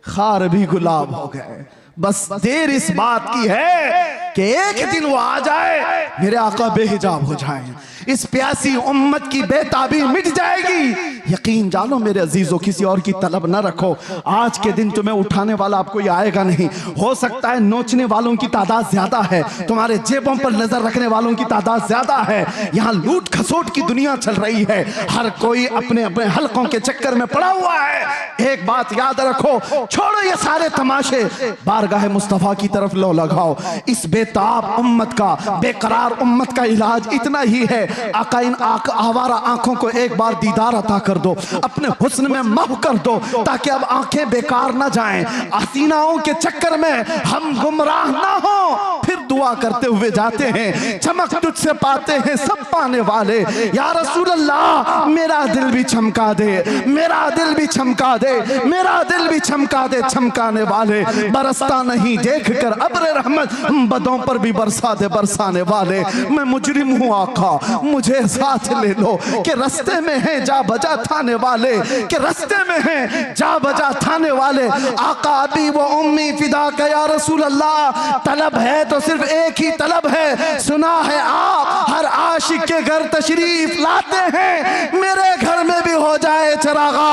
खार भी गुलाब हो गए, बस देर इस बात की है कि एक दिन वो आ जाए, मेरे आका बेहिजाब हो जाए, इस प्यासी उम्मत की बेताबी मिट जाएगी। यकीन जानो मेरे अजीजों, किसी और की तलब न रखो। आज के दिन तुम्हें उठाने वाला आपको ये आएगा नहीं, हो सकता है नोचने वालों की तादाद ज्यादा है, तुम्हारे जेबों पर नजर रखने वालों की तादाद ज्यादा है। यहाँ लूट खसोट की दुनिया चल रही है, हर कोई अपने अपने हलकों के चक्कर में पड़ा हुआ है। एक बात याद रखो, छोड़ो ये सारे तमाशे, बारगाह मुस्तफा की तरफ लो लगाओ। इस बेताब उम्मत का, बेकरार उम्मत का इलाज इतना ही है, आका इन आवारा आंखों को एक बार दीदार अता कर दो, अपने हुस्न में महव कर दो, ताकि अब आंखें बेकार ना जाएं, हसीनाओं के चक्कर में हम गुमराह ना हो। फिर दुआ करते हुए जाते हैं, चमक तुझसे पाते हैं सब पाने वाले। या रसूल अल्लाह मेरा दिल भी चमका दे, मेरा दिल भी चमका दे, मेरा दिल भी चमका दे, चमकाने वाले बरसता नहीं देख कर अब्र रहमत, बदों पर भी बरसा दे बरसाने वाले। मैं मुजरिम हूँ आका, मुझे साथ ले लो, कि रास्ते में है जा बजा थाने वाले, कि रास्ते में है जा बजा थाने वाले। आका अभी वो उम्मी फिदा का या रसूल अल्लाह, तलब है तो सिर्फ एक ही तलब है, सुना है आप हर आशिक के घर तशरीफ लाते हैं, मेरे घर में भी हो जाए चरागा,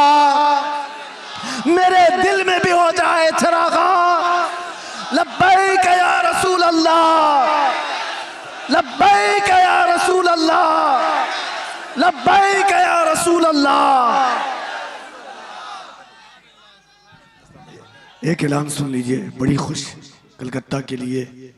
मेरे दिल में भी हो जाए चरागा। लब्बैक या रसूल अल्लाह, लब्बैक या रसूल अल्लाह, लब्बैक या रसूल अल्लाह। एक ऐलान सुन लीजिए, बड़ी खुश कलकत्ता के लिए